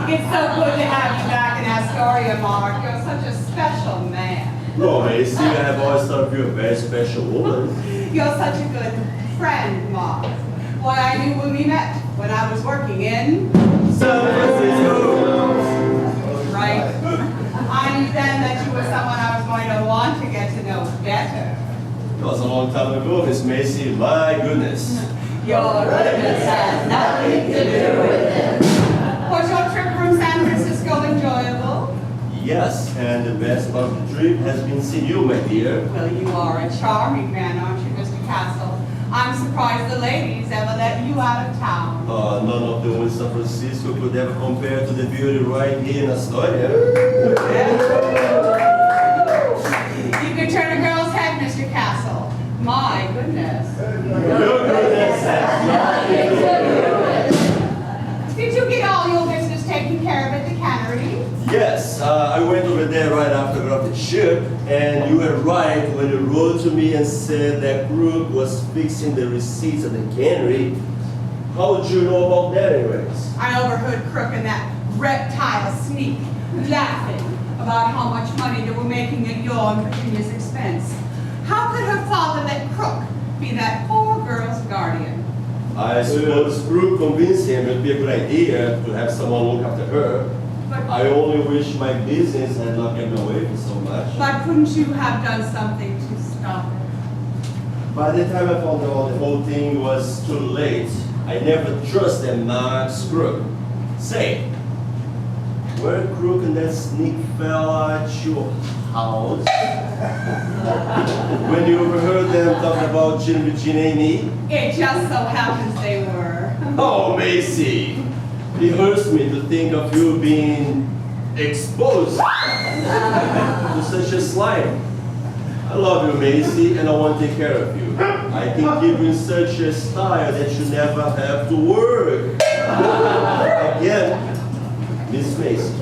It's so good to have you back in Astoria, Mark. You're such a special man. No, Macy, I have always thought you a very special woman. You're such a good friend, Mark. Why, I knew when we met, when I was working in San Francisco. Right. I knew then that you were someone I was going to want to get to know better. It was a long time ago, Miss Macy. My goodness. Your goodness has nothing to do with it. Was your trip from San Francisco enjoyable? Yes, and the best part of the trip has been seeing you, my dear. Well, you are a charming man, aren't you, Mr. Castle? I'm surprised the ladies ever let you out of town. None of the women in San Francisco could ever compare to the beauty right here in Astoria. You could turn a girl's head, Mr. Castle. My goodness. Your goodness has nothing to do with it. Did you get all your business taken care of at the cannery? Yes, I went over there right after I got off the ship, and you were right when you wrote to me and said that Crook was fixing the receipts at the cannery. How did you know about that anyways? I overheard Crook and that reptile sneak laughing about how much money they were making at your and Virginia's expense. How could her father let Crook be that poor girl's guardian? I suppose Crook convinced him it would be a good idea to have someone look after her. But, I only wish my business had not kept me away for so much. but couldn't you have done something to stop it? By the time I found out the whole thing was too late, I never trusted Max Crook. Say, where Crook and that sneak fella at your house? When you overheard them talking about Virginia and me? It just so happens they were. Oh, Macy! It hurts me to think of you being exposed to such a slime. I love you, Macy, and I want to take care of you. I can give you in such a style that you never have to work. Again, Miss Macy.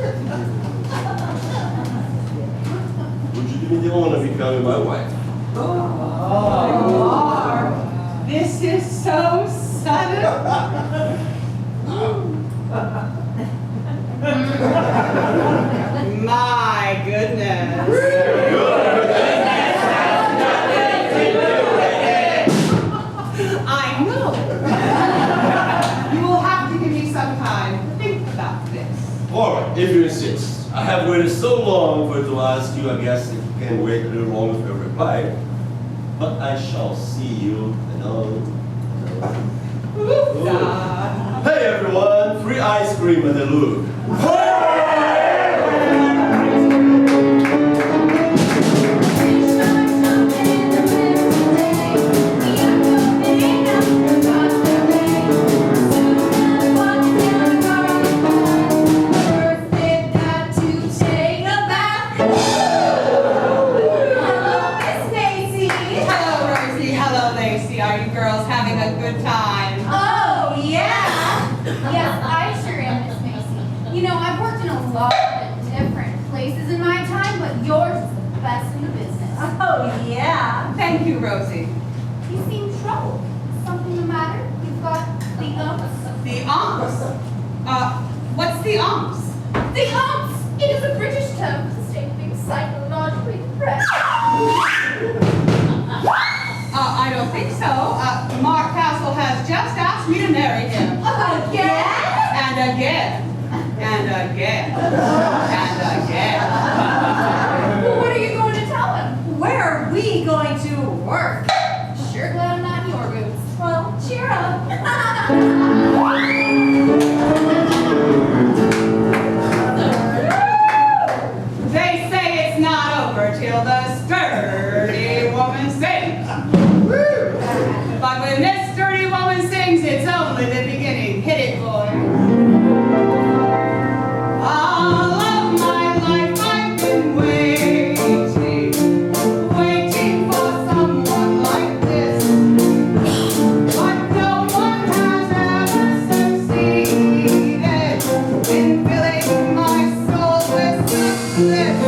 Would you do me the honor of becoming my wife? Mark, this is so sudden. My goodness. I know. You will have to give me some time to think about this. All right, if you insist. I have waited so long for it to ask you. I guess if you can wait a little longer for a reply. But I shall see you, Ooh. scream at the look. Are you girls having a good time? Oh, yeah. Yes, I sure am, Miss Macy. You know, I've worked in a lot of different places in my time, but yours is the best in the business. Oh, yeah. Thank you, Rosie. You seem troubled. Something the matter? You've got the umps? The umps? What's the umps? The umps! It is a British term for the state of being psychologically depressed. I don't think so. Mark Castle has just asked me to marry him. Again? And again. And again. And again. Well, what are you going to tell him? Where are we going to work? Sure glad I'm not in your boots. Well, cheer up. They say it's not over till the sturdy woman sings. But when this sturdy woman sings, it's only the beginning. Hit it, boy. All of my life I've been waiting for someone like this. But no one has ever succeeded in filling my soul with bliss.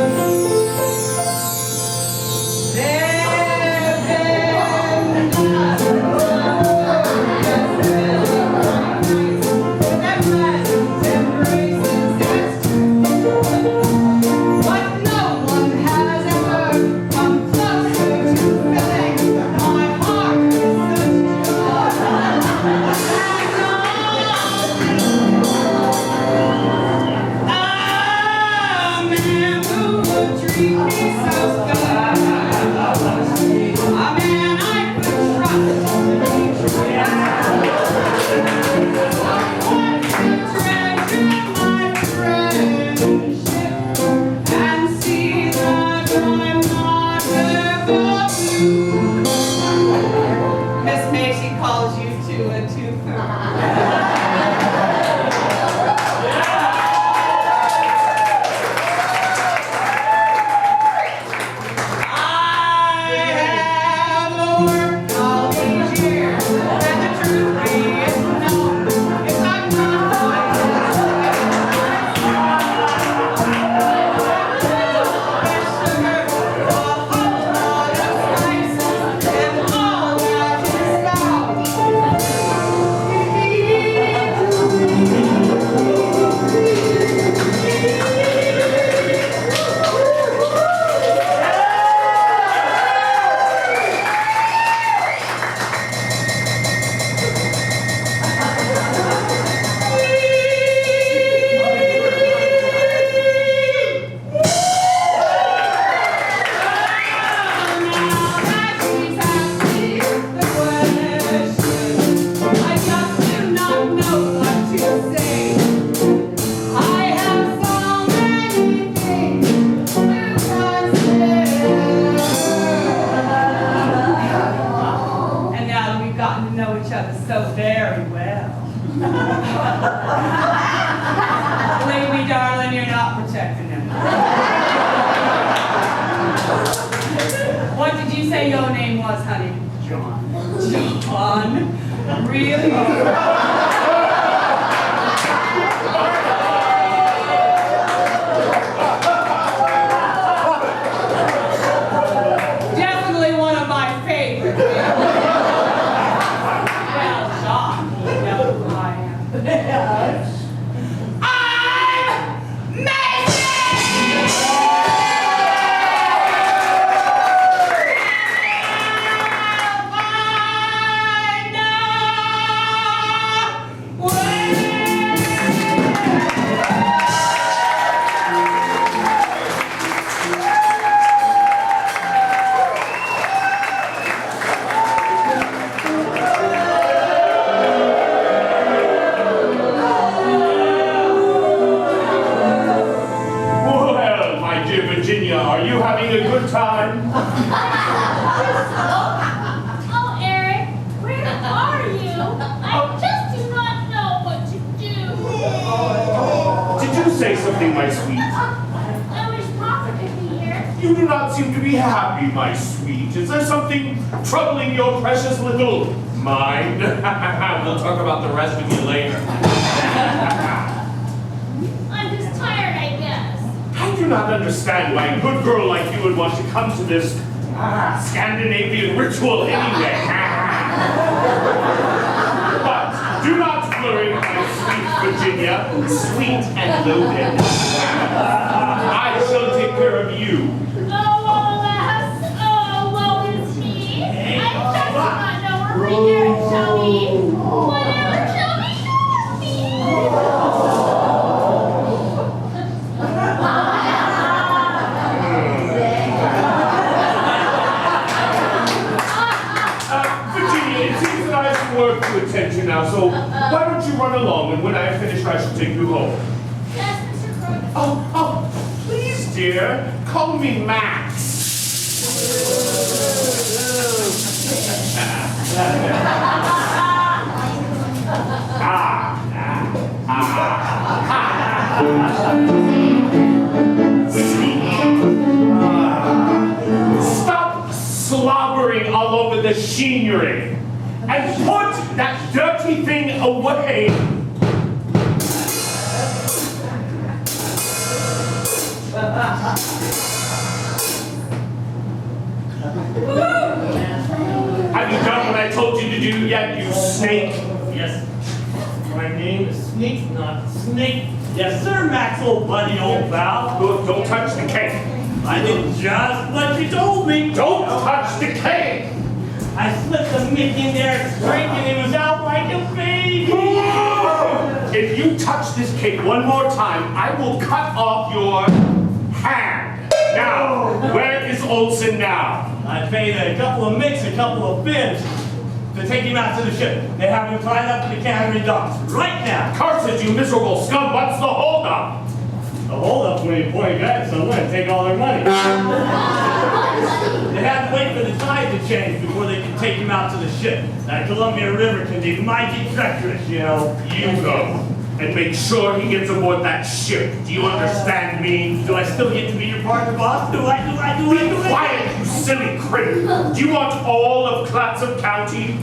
Miss Macy calls you to a twofer. I have worked all these years, and the truth is known. If I'm not so very well. Believe me, darling, you're not protecting him. What did you say your name was, honey? John. John? Really? Oh, Eric, where are you? I just do not know what to do. Did you say something, my sweet? I wish Papa could be here. You do not seem to be happy, my sweet. Is there something troubling your precious little mind? We'll talk about the rest of you later. I'm just tired, I guess. I do not understand why a good girl like you would want to come to this Scandinavian ritual anyway. But do not worry, my sweet Virginia, sweet and loaded. I shall take care of you. Oh, alas. Oh, woe is me. I just do not know where Eric shall be. Whatever shall be Virginia, it seems that I have some work to attend to now, so why don't you run along, and when I have finished, I shall take you home. Yes, Mr. Crook. Oh, please, dear, call me Max. Stop slobbering all over the scenery and put that dirty thing away. Have you done what I told you to do yet, you snake? Yes. My name is Sneak, not Snake. Yes, sir, Max, old buddy, old pal. Good, don't touch the cake. I did just what you told me. Don't touch the cake! I slipped the mitt in there, straight, and it was out like a baby. If you touch this cake one more time, I will cut off your hand. Now, where is Olson now? I paid a couple of micks, a couple of fins to take him out to the ship. They have him tied up in the cannery docks right now. Carson, you miserable scum, what's the holdup? The holdup when you point back somewhere and take all their money. They have to wait for the tide to change before they can take him out to the ship. That Columbia River can be mighty treacherous, you know. You go and make sure he gets aboard that ship. Do you understand me? Do I still get to be your partner, boss? Do I? Be quiet, you silly critter. Do you want all of Clatsop County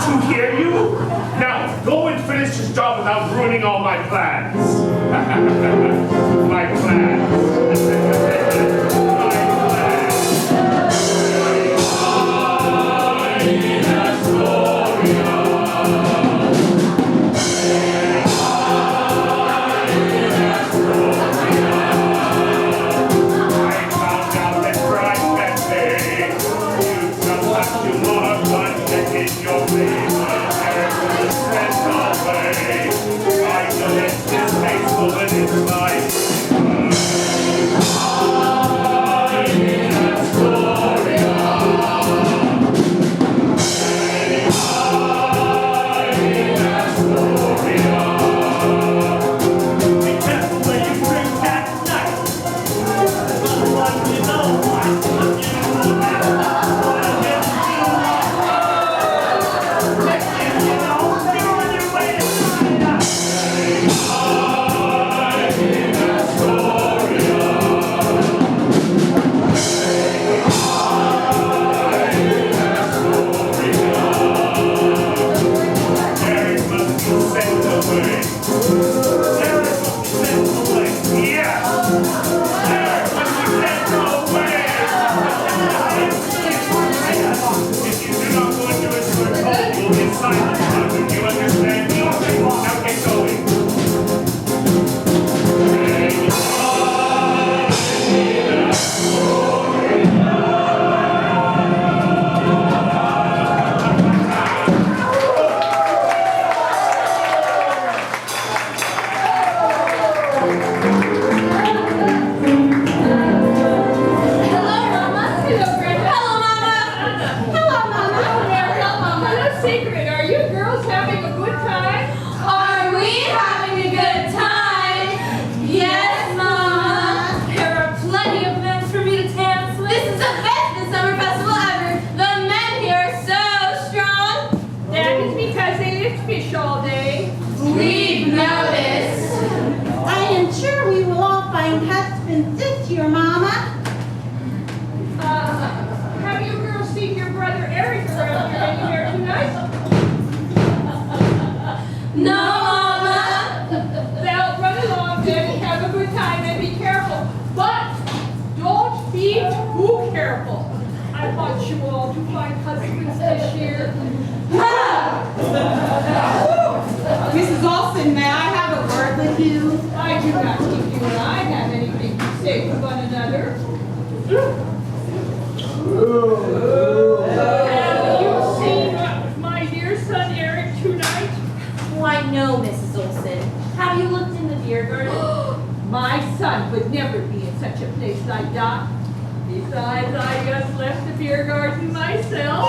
to hear you? Now, go and finish this job without ruining all my plans. My plans. saved fish all day. We've noticed. I am sure we will all find husbands this year, Mama. Have you girls seen your brother Eric around here anywhere tonight? No, Mama. Well, run along then and have a good time and be careful. But don't be too careful. I want you all to find husbands this year. Mrs. Olson, may I have a word with you? I do not think you and I have anything to say to one another. Have you seen my dear son Eric tonight? Why, no, Mrs. Olson. Have you looked in the beer garden? My son would never be in such a place like that. Besides, I just left the beer garden myself.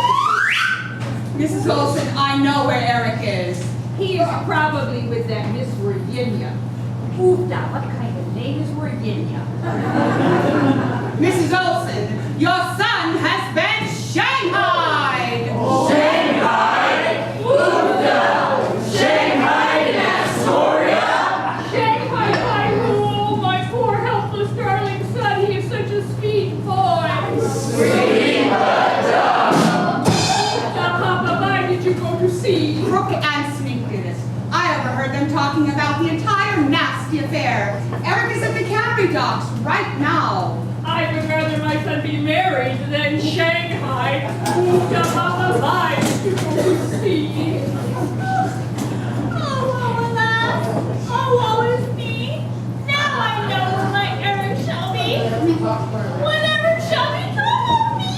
Mrs. Olson, I know where Eric is. He is probably with that Miss Virginia. Ooh, now, what kind of name is Virginia? Mrs. Olson, your son has been Shanghaied! Shanghaied? Shanghaied in Astoria? Shanghai, oh, my poor helpless darling son, he is such a sweet boy. Papa, why did you go to see? Crook and Sneak did it. I overheard them talking about the entire nasty affair. Eric is at the Capri docks right now. I would rather my son be married than Shanghai. Papa, why did you go to see? Oh, alas. Oh, woe is me. Now I know who my Eric shall be. Whatever shall become of me.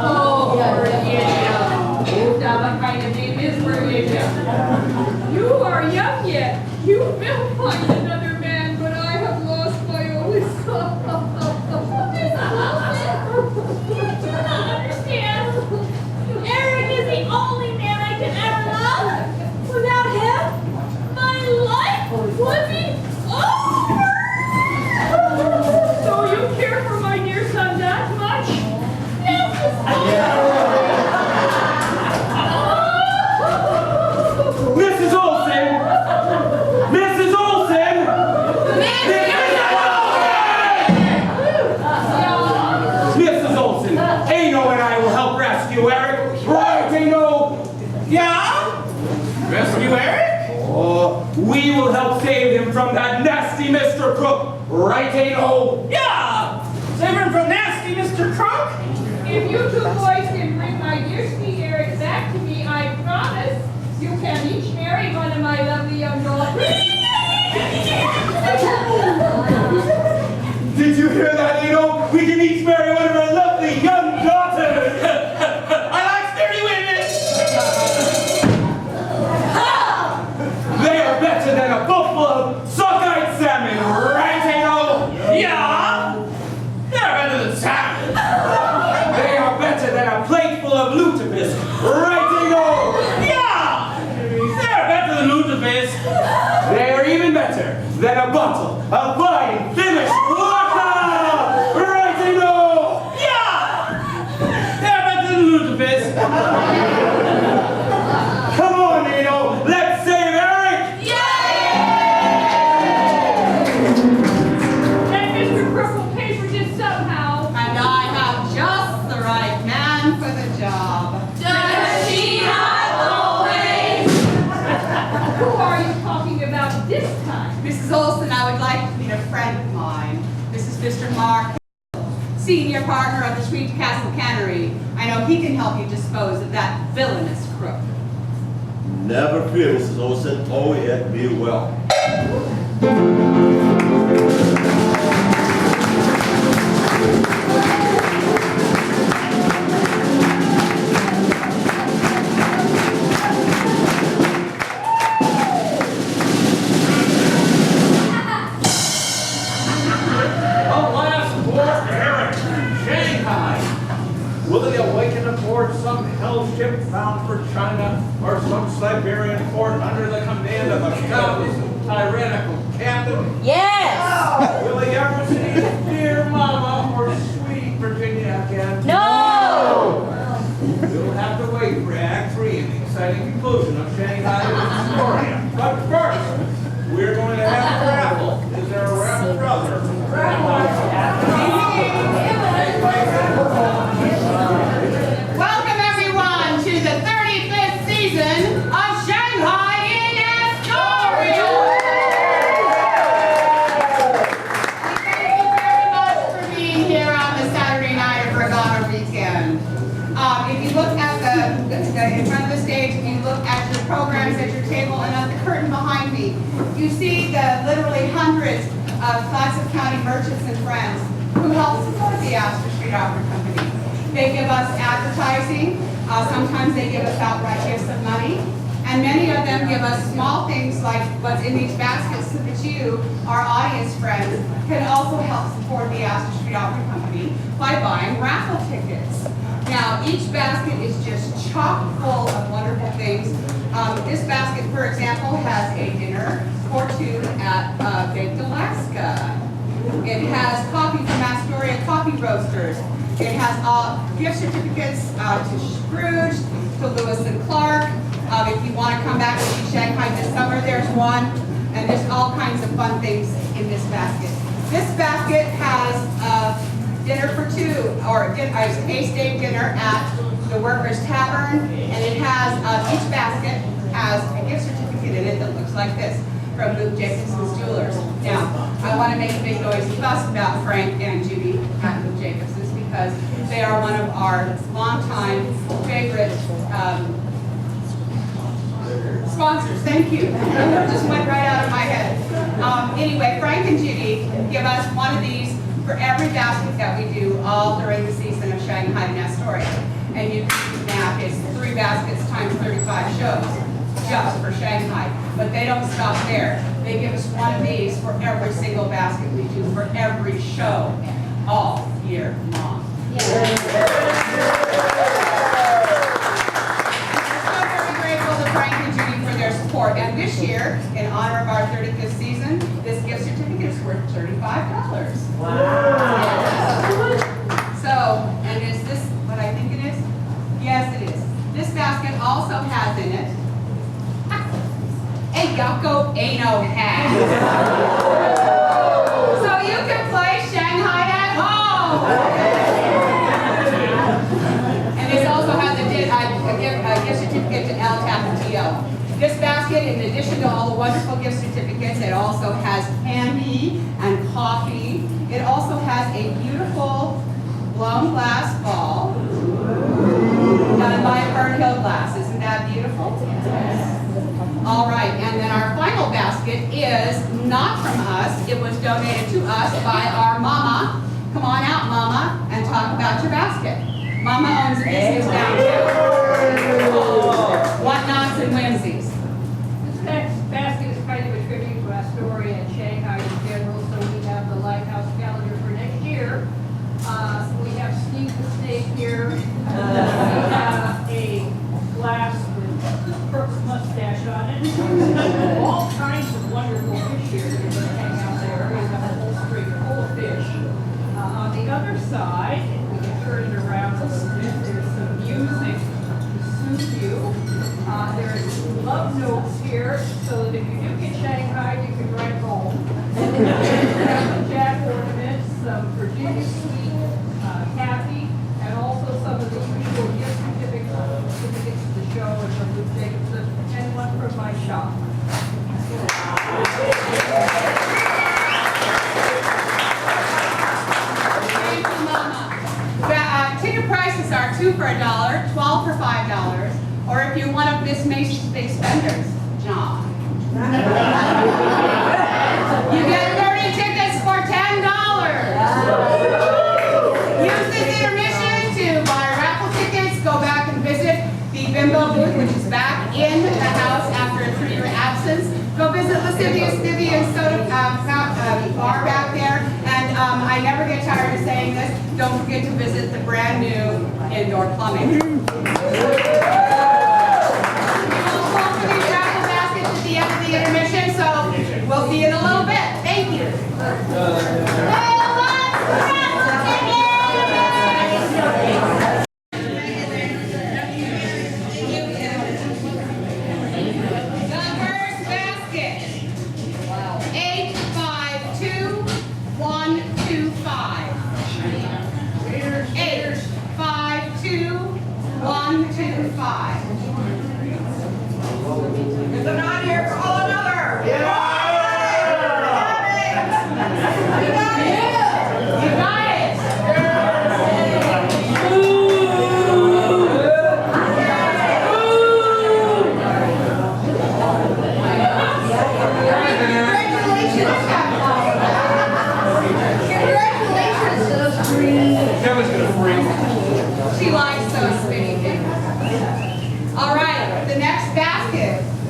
Oh, Virginia. What kind of name is Virginia? You are young yet. You will find another man, but I have lost my only son. You do not understand. Eric is the only man I can ever love. Without him, my life would be over. So you care for my dear son that much? Yes, Mrs. Olson! Mrs. Olson! Mrs. Olson, Ano and I will help rescue Eric. Right, Ano? Yeah? Rescue Eric? Oh, we will help save him from that nasty Mr. Crook. Right, Ano? Yeah! Save him from nasty Mr. Crook? If you two boys can bring my dear sweet Eric back to me, I promise you can each marry one of my lovely young daughters. Did you hear that, Ano? We can each marry one of our lovely young daughters. I like sturdy women. They are better than a bowl full of sockeye salmon, right, Ano? Yeah. They're better than salmon. They are better than a plate full of lutefisk, right, Ano? Yeah. They're better than lutefisk. They are even better than a bottle of fine finished water! Right, Ano? Yeah! They're better than lutefisk. Come on, Ano, let's save Eric! And Mr. Crook will pay for this somehow. And I have just the right man for the job. Does she not always? Who are you talking about this time? Mrs. Olson, I would like to meet a friend of mine. This is Mr. Mark, senior partner of the Sweet Castle Cannery. I know he can help you dispose of that villainous crook. Never fear, Mrs. Olson. All yet be well. Alas, poor Eric, Shanghai. Will he awaken aboard some hell ship bound for China or some Siberian port under the command of a godless and tyrannical captain? Yes. Will he ever see his dear mama or sweet Virginia again? No. We'll have to wait for Act 3 joining in the exciting conclusion of Shanghaied and Astoria. But first, we're going to have a raffle. Is there a raffle, brother? Welcome everyone to the 35th season of Shanghaied in Astoria. Thank you very much for being here on the Saturday night of Regatta weekend. If you look at in front of the stage, if you look at your programs at your table and at the curtain behind me, you see the literally hundreds of Clatsop County merchants and friends who help support the Astor Street Opera Company. They give us advertising, sometimes they give us outright gifts of money, and many of them give us small things like what's in these baskets so that you, our audience friends, can also help support the Astor Street Opera Company by buying raffle tickets. Now, each basket is just chock full of wonderful things. This basket, for example, has a dinner for two at Baked Alaska. It has coffee from Astoria Coffee Roasters. It has gift certificates to Scrooge, to Lewis and Clark. If you want to come back to see Shanghai this summer, there's one. And there's all kinds of fun things in this basket. This basket has dinner for two, or a steak dinner at the Workers Tavern, and it has, each basket has a gift certificate in it that looks like this, from Luke Jacobson's Jewelers. Now, I want to make a big noisy fuss about Frank and Judy at Luke Jacobson's because they are one of our longtime favorite sponsors. Thank you. That just went right out of my head. Anyway, Frank and Judy give us one of these for every basket that we do all during the season of Shanghaied and Astoria. And you can do the math, it's 3 baskets times 35 shows just for Shanghai. But they don't stop there. They give us one of these for every single basket we do for every show all year long. We're so very grateful to Frank and Judy for their support. And this year, in honor of our 35th season, this gift certificate is worth $35. Wow. So, and is this what I think it is? Yes, it is. This basket also has in it a Yako Ano hat. So you can play Shanghai at home. And this also has a gift certificate to El Tapatio. This basket, in addition to all the wonderful gift certificates, it also has candy and coffee. It also has a beautiful blown glass ball done by Fernhill Glass. Isn't that beautiful? Yes. All right, and then our final basket is not from us. It was donated to us by our mama. Come on out, mama, and talk about your basket. Mama owns a business down here. Whatnots and Whimsies. This next basket is kind of a tribute to Astoria and Shanghai in general, so we have the Lighthouse calendar for next year. We have Steve the Snake here. We have a glass with Kirk's mustache on it. All kinds of wonderful fish here that are going to hang out there. We have a whole street full of fish. On the other side, if we can turn it around a little bit, there's some music to soothe you. There's love notes here, so that if you do get Shanghai, you can write home. Some Jack ornaments, some Virginia sweet, Kathy, and also some of the usual gift certificates to the show, and from Luke Jacobson, and one from my shop. Thank you, Mama. Ticket prices are 2 for $1, 12 for $5, or if you want to Miss Macy's Big Spenders, John. You get 30 tickets for $10. Use this intermission to buy raffle tickets, go back and visit the Bimbo booth, which is back in the house after a 3-year absence. Go visit Lascivious Vivian's soda bar back there. And I never get tired of saying this, don't forget to visit the brand new indoor plumbing. We will pull for these raffle baskets at the end of the intermission, so we'll see you in a little bit. Thank you.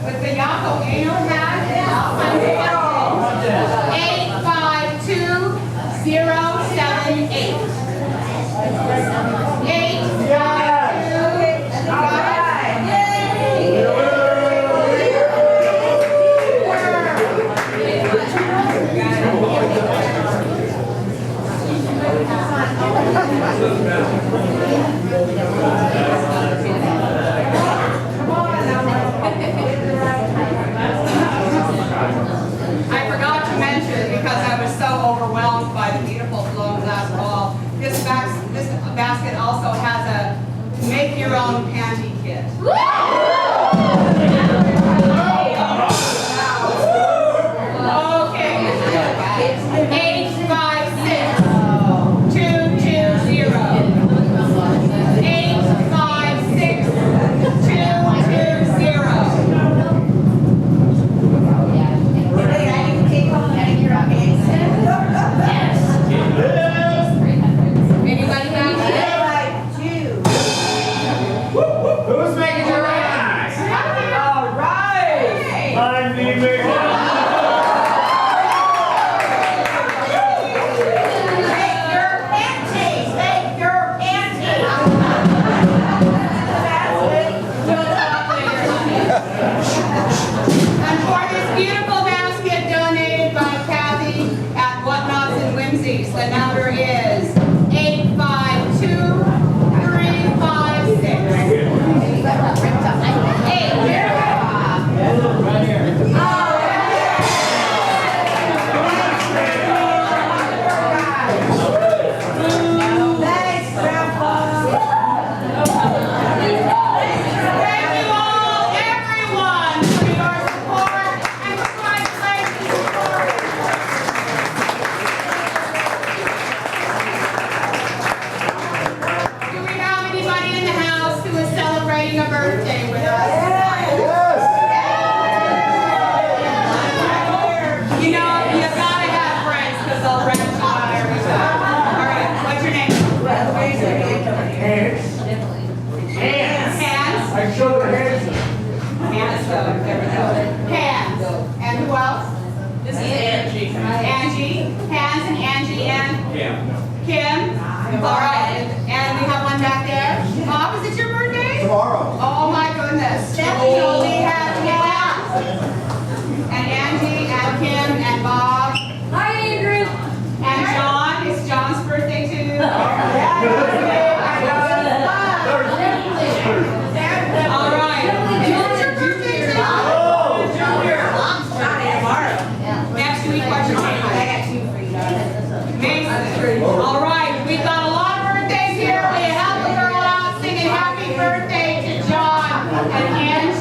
with the Yako anal hat. 852078.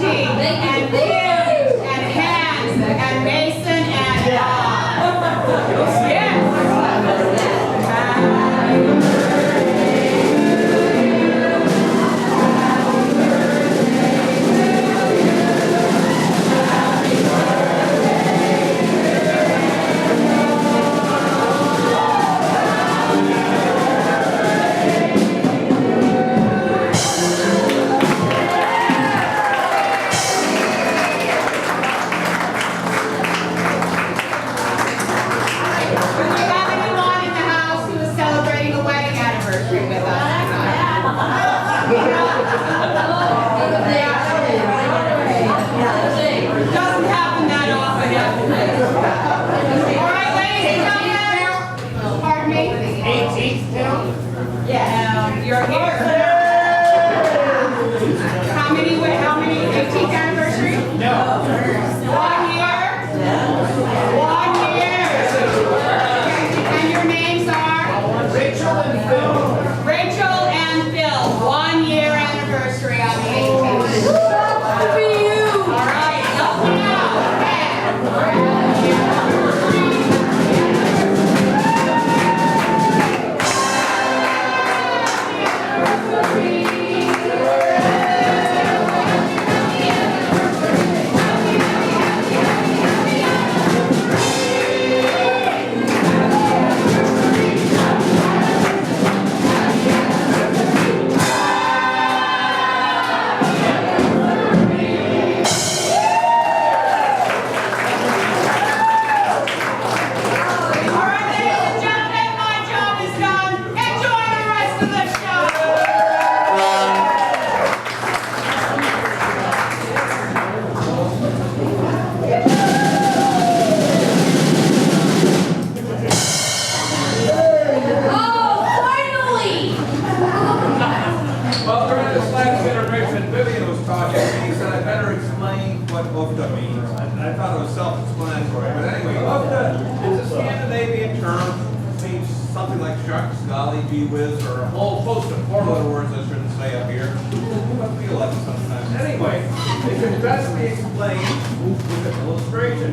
19. what Ufta means. I thought it was self-explanatory, but anyway, Ufta is a Scandinavian term. It means something like shucks, golly, gee whiz, or a whole host of four-letter words I shouldn't say up here. I feel like it sometimes. Anyway, it can best be explained with an illustration.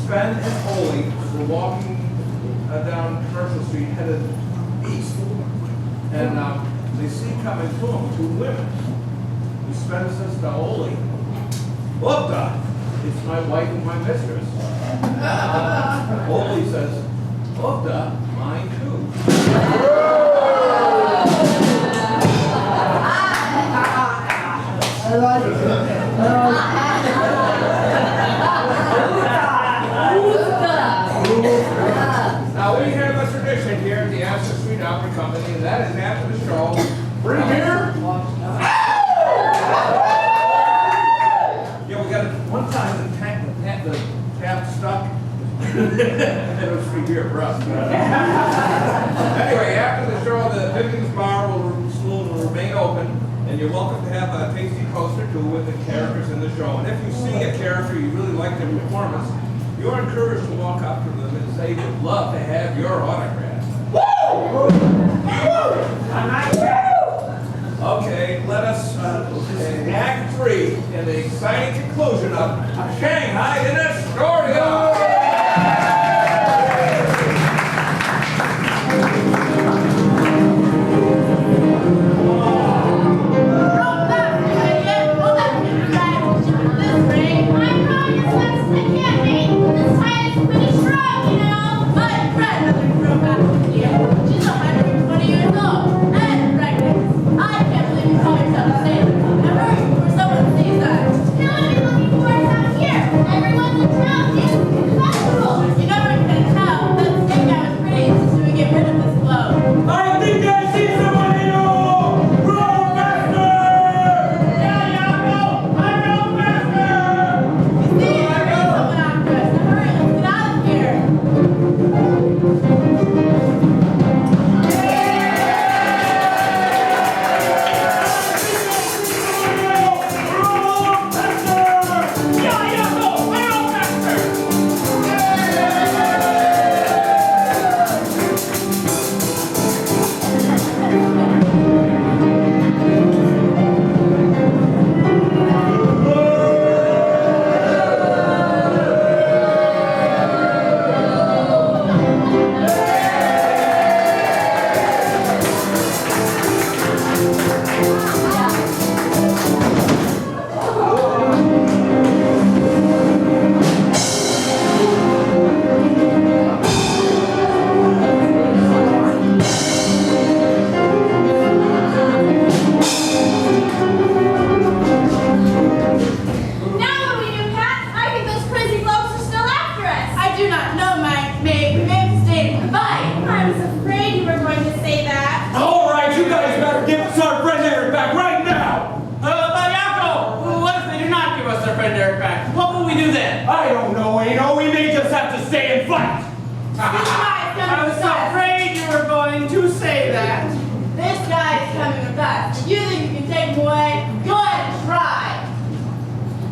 Sven and Ole were walking down Commercial Street headed east, and they see coming to them two women. Sven says to Ole, "Ufta, it's my wife and my mistress." Ole says, "Ufta, mine too." I like it. Now we have a tradition here at the Astor Street Opera Company, and that is after the show, bring beer. Yeah, we got one time the tap stuck. It was free beer for us. Anyway, after the show, the Thickens bar will remain open, and you're welcome to have a tasty poster too with the characters in the show. And if you see a character you really like their performance, you're encouraged to walk up to them and say, "We'd love to have your autograph." Okay, let us Act 3 in the exciting conclusion of Shanghaied in Astoria. Everyone's in town, you never can tell that the guy was pretty so we get rid of this glow. I think I see somebody new! Roadmaster! Yeah, I'm Roadmaster! You see, there is someone after us. Now hurry, let's get out of here. I was afraid you were going to say that. This guy is coming with us. If you think you can take him away, go ahead and try.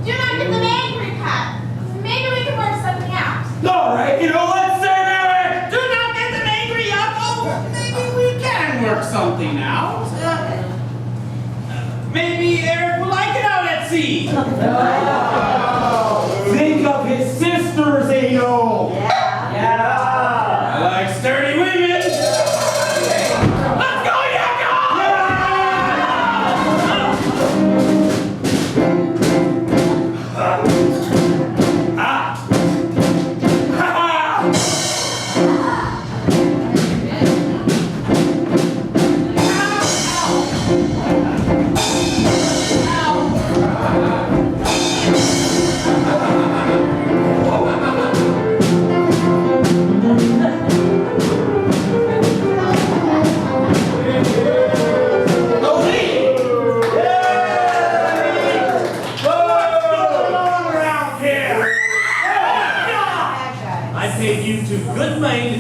Do not get them angry, Pat. Maybe we can work something out. All right, let's say that. Do not get them angry, Yako. Maybe we can work something out. Maybe Eric will like it out at sea. Think of his sisters, Ado. Yeah. I like sturdy women. Let's go, Yako!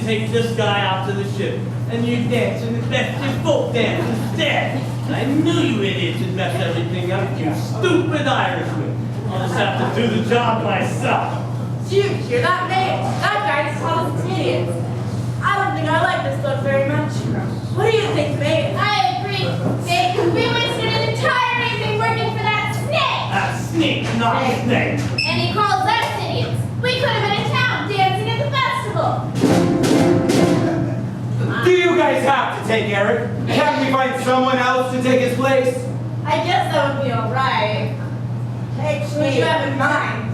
Take this guy out to the ship, and you dance in the festive folk dance instead. I knew you idiots would mess everything up, you stupid Irishman. I'll just have to do the job myself. Did you hear that, mate? That guy just called us idiots. I don't think I like this book very much. What do you think, mate? I agree. We wasted an entire evening working for that snake. That sneak, not snake. And he calls us idiots. We could have been in town dancing at the festival. Do you guys have to take Eric? Can't we find someone else to take his place? I guess that would be alright. Hey, what do you have in mind?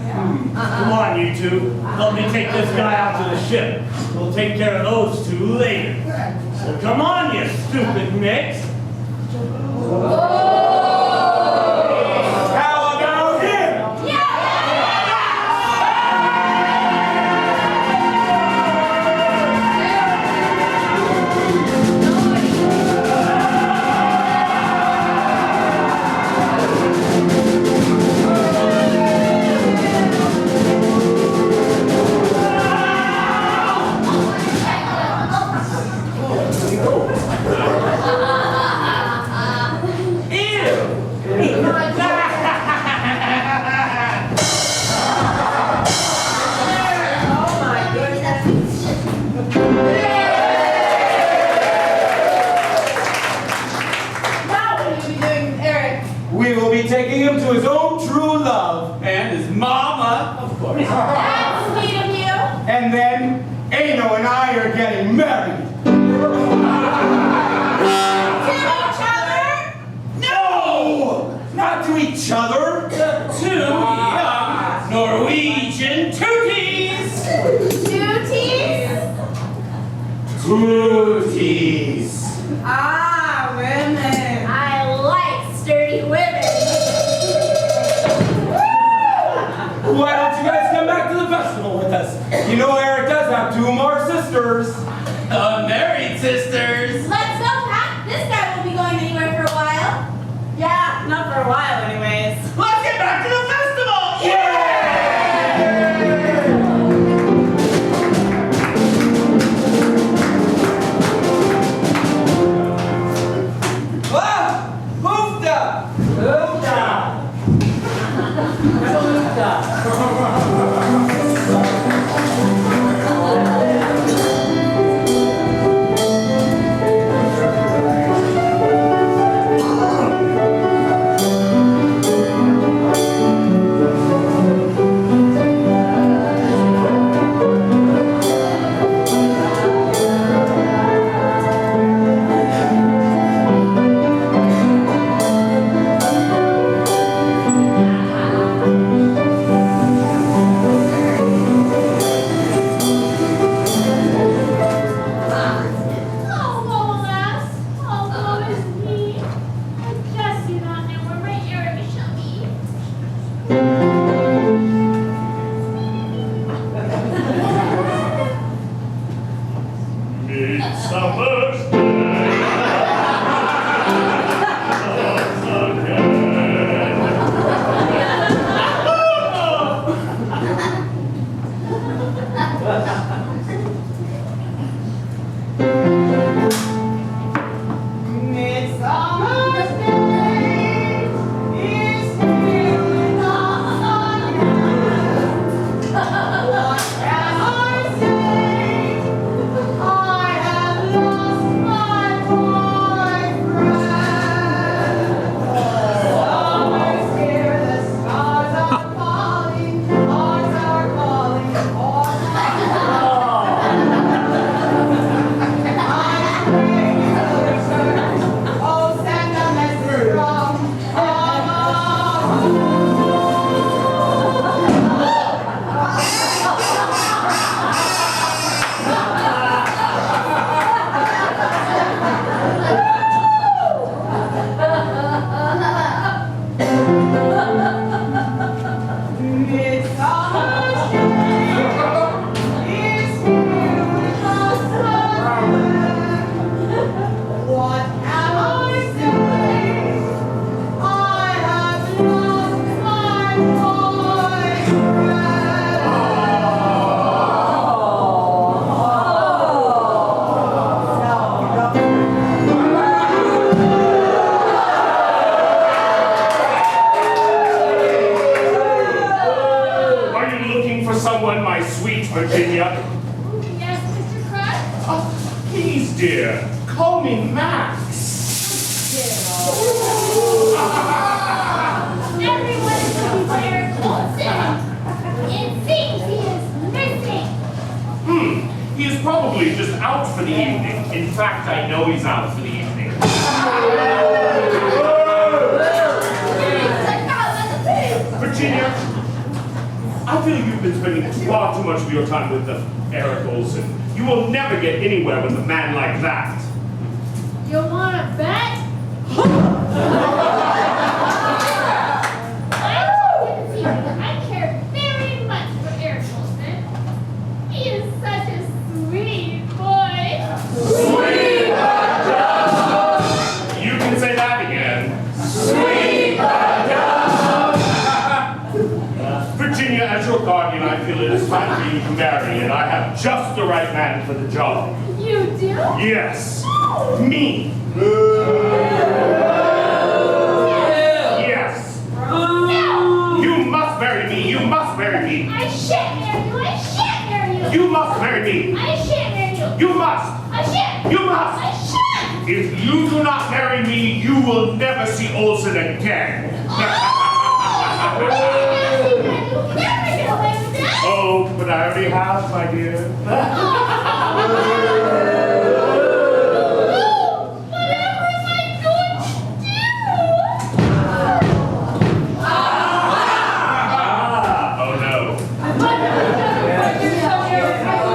Come on, you two. Help me take this guy out to the ship. We'll take care of those two later. So come on, you stupid mix. How about him? Now what will you be doing with Eric? We will be taking him to his own true love. And his mama, of course. That's sweet of you. And then, Ano and I are getting married. To each other. No! Not to each other. Two young Norwegian tooties. Duties. Tooties. Ah, women. I like sturdy women. Why don't you guys come back to the festival with us? You know Eric does have two more sisters. Married sisters. Let's go, Pat. This guy won't be going anywhere for a while. Yeah, not for a while anyways. Let's get back to the festival! Ah! Hoofda! for someone, my sweet Virginia? Yes, Mr. Crutch? Oh, please, dear, call me Max. Everyone is looking for Eric Olsen. It seems he is missing. He is probably just out for the evening. In fact, I know he's out for the evening. Virginia, I feel you've been spending far too much of your time with Eric Olsen. You will never get anywhere with a man like that. You want to bet? I care very much for Eric Olsen. He is such a sweet boy. Sweet but dumb. You can say that again. Sweet but dumb. Virginia, as your guardian, I feel it is time for you to marry, and I have just the right man for the job. You do? Yes, me. Yes. No! You must marry me. You must marry me. I shan't marry you. I shan't marry you. You must marry me. I shan't marry you. You must. I shan't. You must. I shan't. If you do not marry me, you will never see Olsen again. You'll never get away with that. Oh, but I already have, my dear. Whatever am I going to do? Oh no.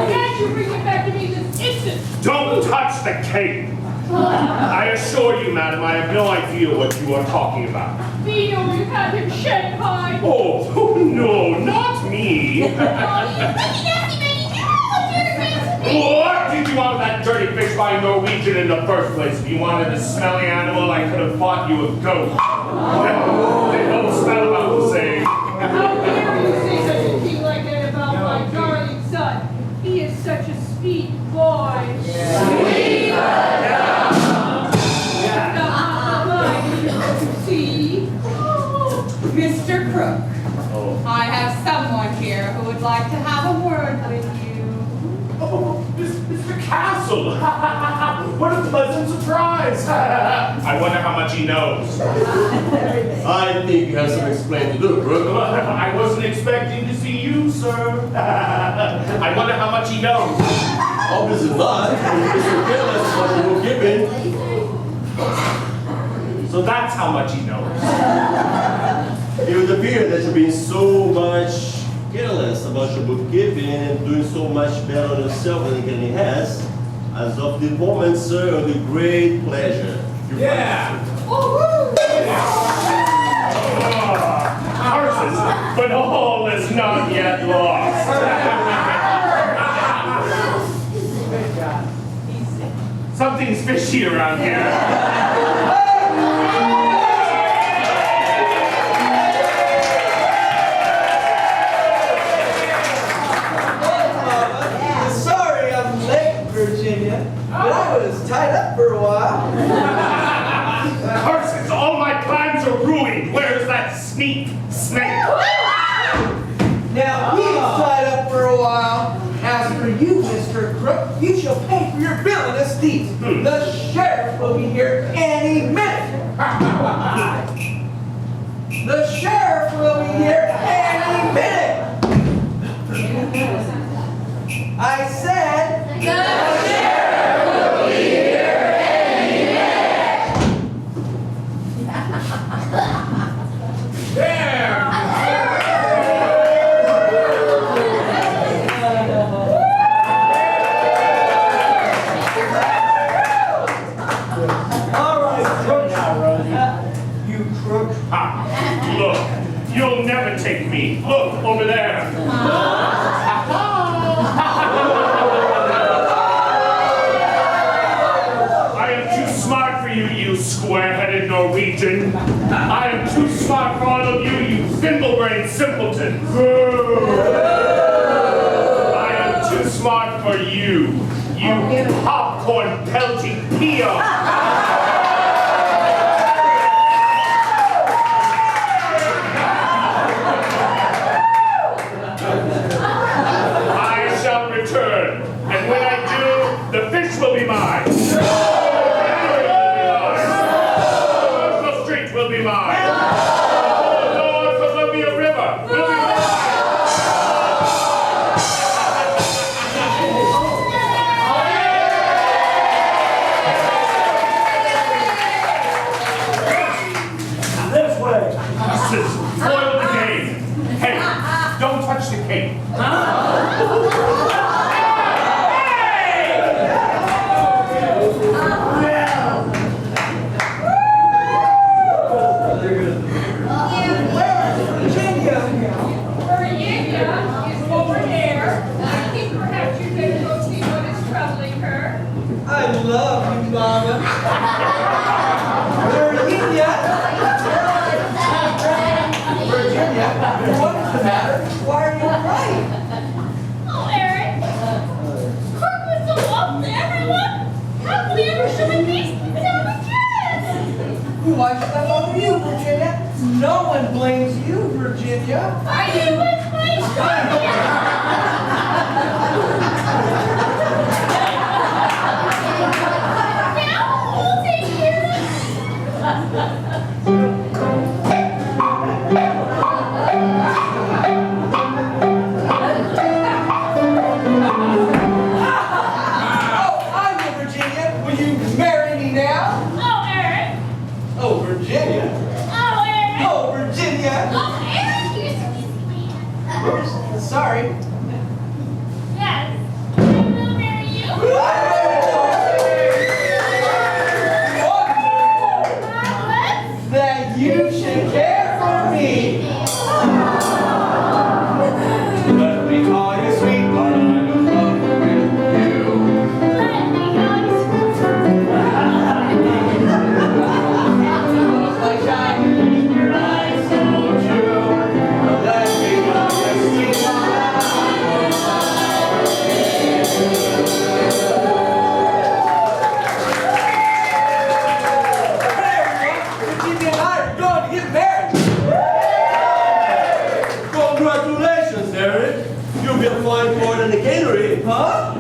Can't you bring it back to me this instant? Don't touch the cake. I assure you, madam, I have no idea what you are talking about. Vito, we've had him Shanghaied. Oh, no, not me. What did you want with that dirty fish by Norwegian in the first place? If you wanted a smelly animal, I could have bought you a goat. They don't smell about the same. How dare you say such a thing like that about my darling son? He is such a sweet boy. Sweet See? Mr. Crook, Oh. I have someone here who would like to have a word with you. Oh, Mr. Castle! What a pleasant surprise! I wonder how much he knows. I think you have some explaining to do, Brooke. I wasn't expecting to see you, sir. I wonder how much he knows. Obviously not. It's careless what you were given. So that's how much he knows. It would appear that you're being so much careless about your bookkeeping and doing so much better on yourself than he has. As of the moment, sir, with great pleasure. Yeah! Horses, but all is not yet lost. Something's fishy around here. Sorry I'm late, Virginia, but I was tied up for a while. Curses, all my plans are ruined. Where's that snake? Now, he's tied up for a while. As for you, Mr. Crook, you shall pay for your villainous deeds. The sheriff will be here any minute. The sheriff will be here any minute. I said, The sheriff will be here any minute. There! all right, Crook. You crook. Ha! Look, you'll never take me. Look, over there. I am too smart for you, you square-headed Norwegian. I am too smart for all of you, you thimble-brained simpletons. I am too smart for you, you popcorn-pelting peon. Virginia is over there. I think perhaps you'd better go see what is troubling her. I love you, Mama. Virginia! Virginia, what is the matter? Why are you crying? Oh, Eric. Kirk was so awful to everyone. How could we ever show him these without the kids? Why should that bother you, Virginia? No one blames you, Virginia. I do with my story. Now we'll take care of Oh, I'm the Virginia. Will you marry me now? Oh, Eric. Oh, Virginia. Oh, Eric. Oh, Virginia. Oh, Eric, you're so easy. Sorry. Yes. I will marry you. Wonderful. That you should care for me. Let me call you sweet, but I'm in love with you. Let me go. Love like shining in your eyes, so true. Let me call you sweet, but I'm in love with you. Hey, everyone. Virginia and I are going to get married. Congratulations, Eric. You'll be applying for an engagement. Huh?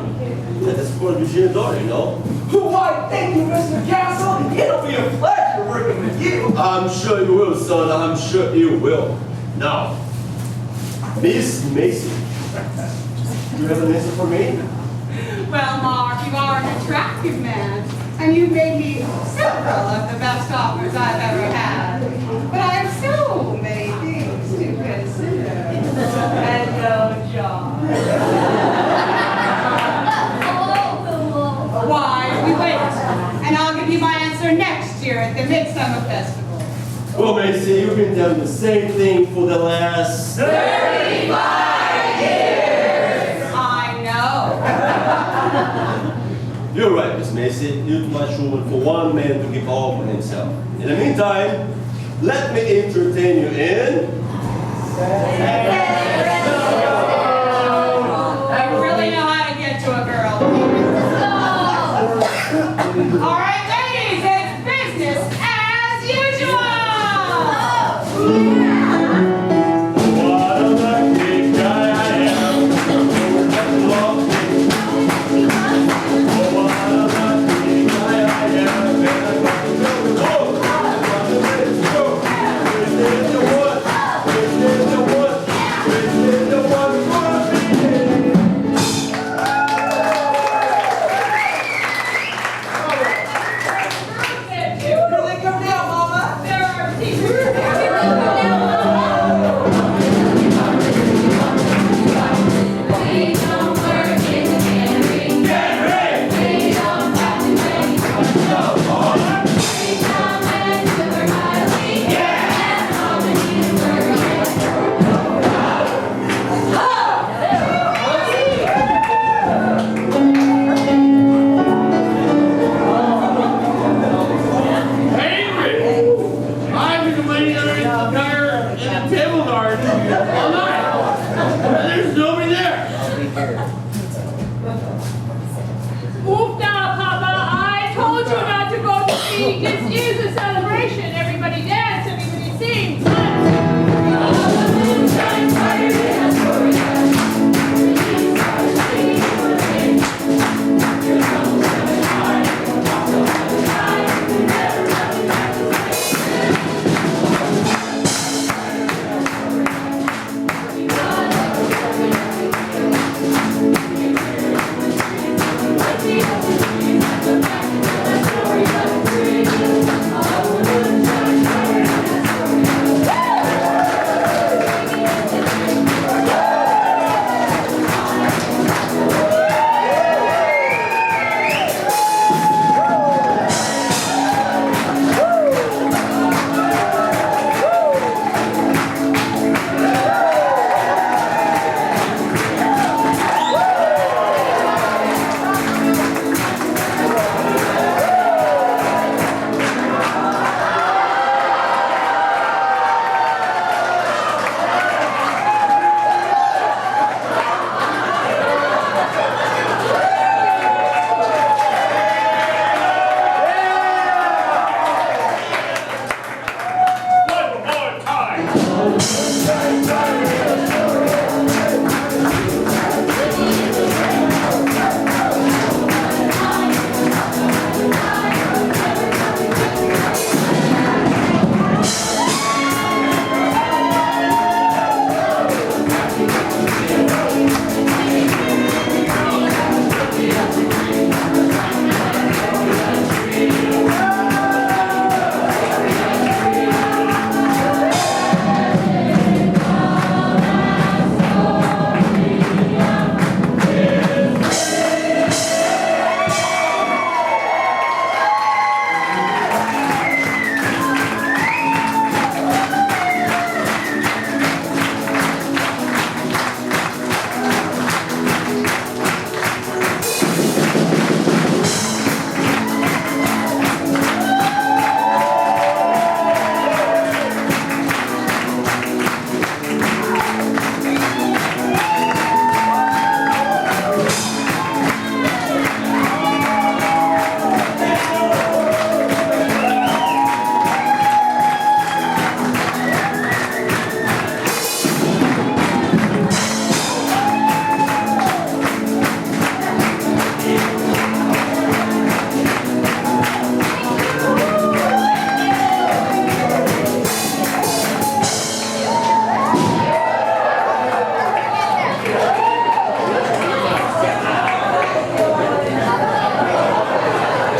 That is for Virginia daughter, you know. Why, thank you, Mr. Castle. It'll be a pleasure working with you. I'm sure you will, son. I'm sure you will. Now, Miss Macy, do you have an answer for me? Well, Mark, you are an attractive man, and you've made me several of the best offers I've ever had. But I have so many things to consider. And no job. Why, we wait, and I'll give you my answer next year at the Midsummer Festival. Well, Macy, you've been telling the same thing for the last 35 years! I know. You're right, Miss Macy. You're too much woman for one man to give all for himself. In the meantime, let me entertain you in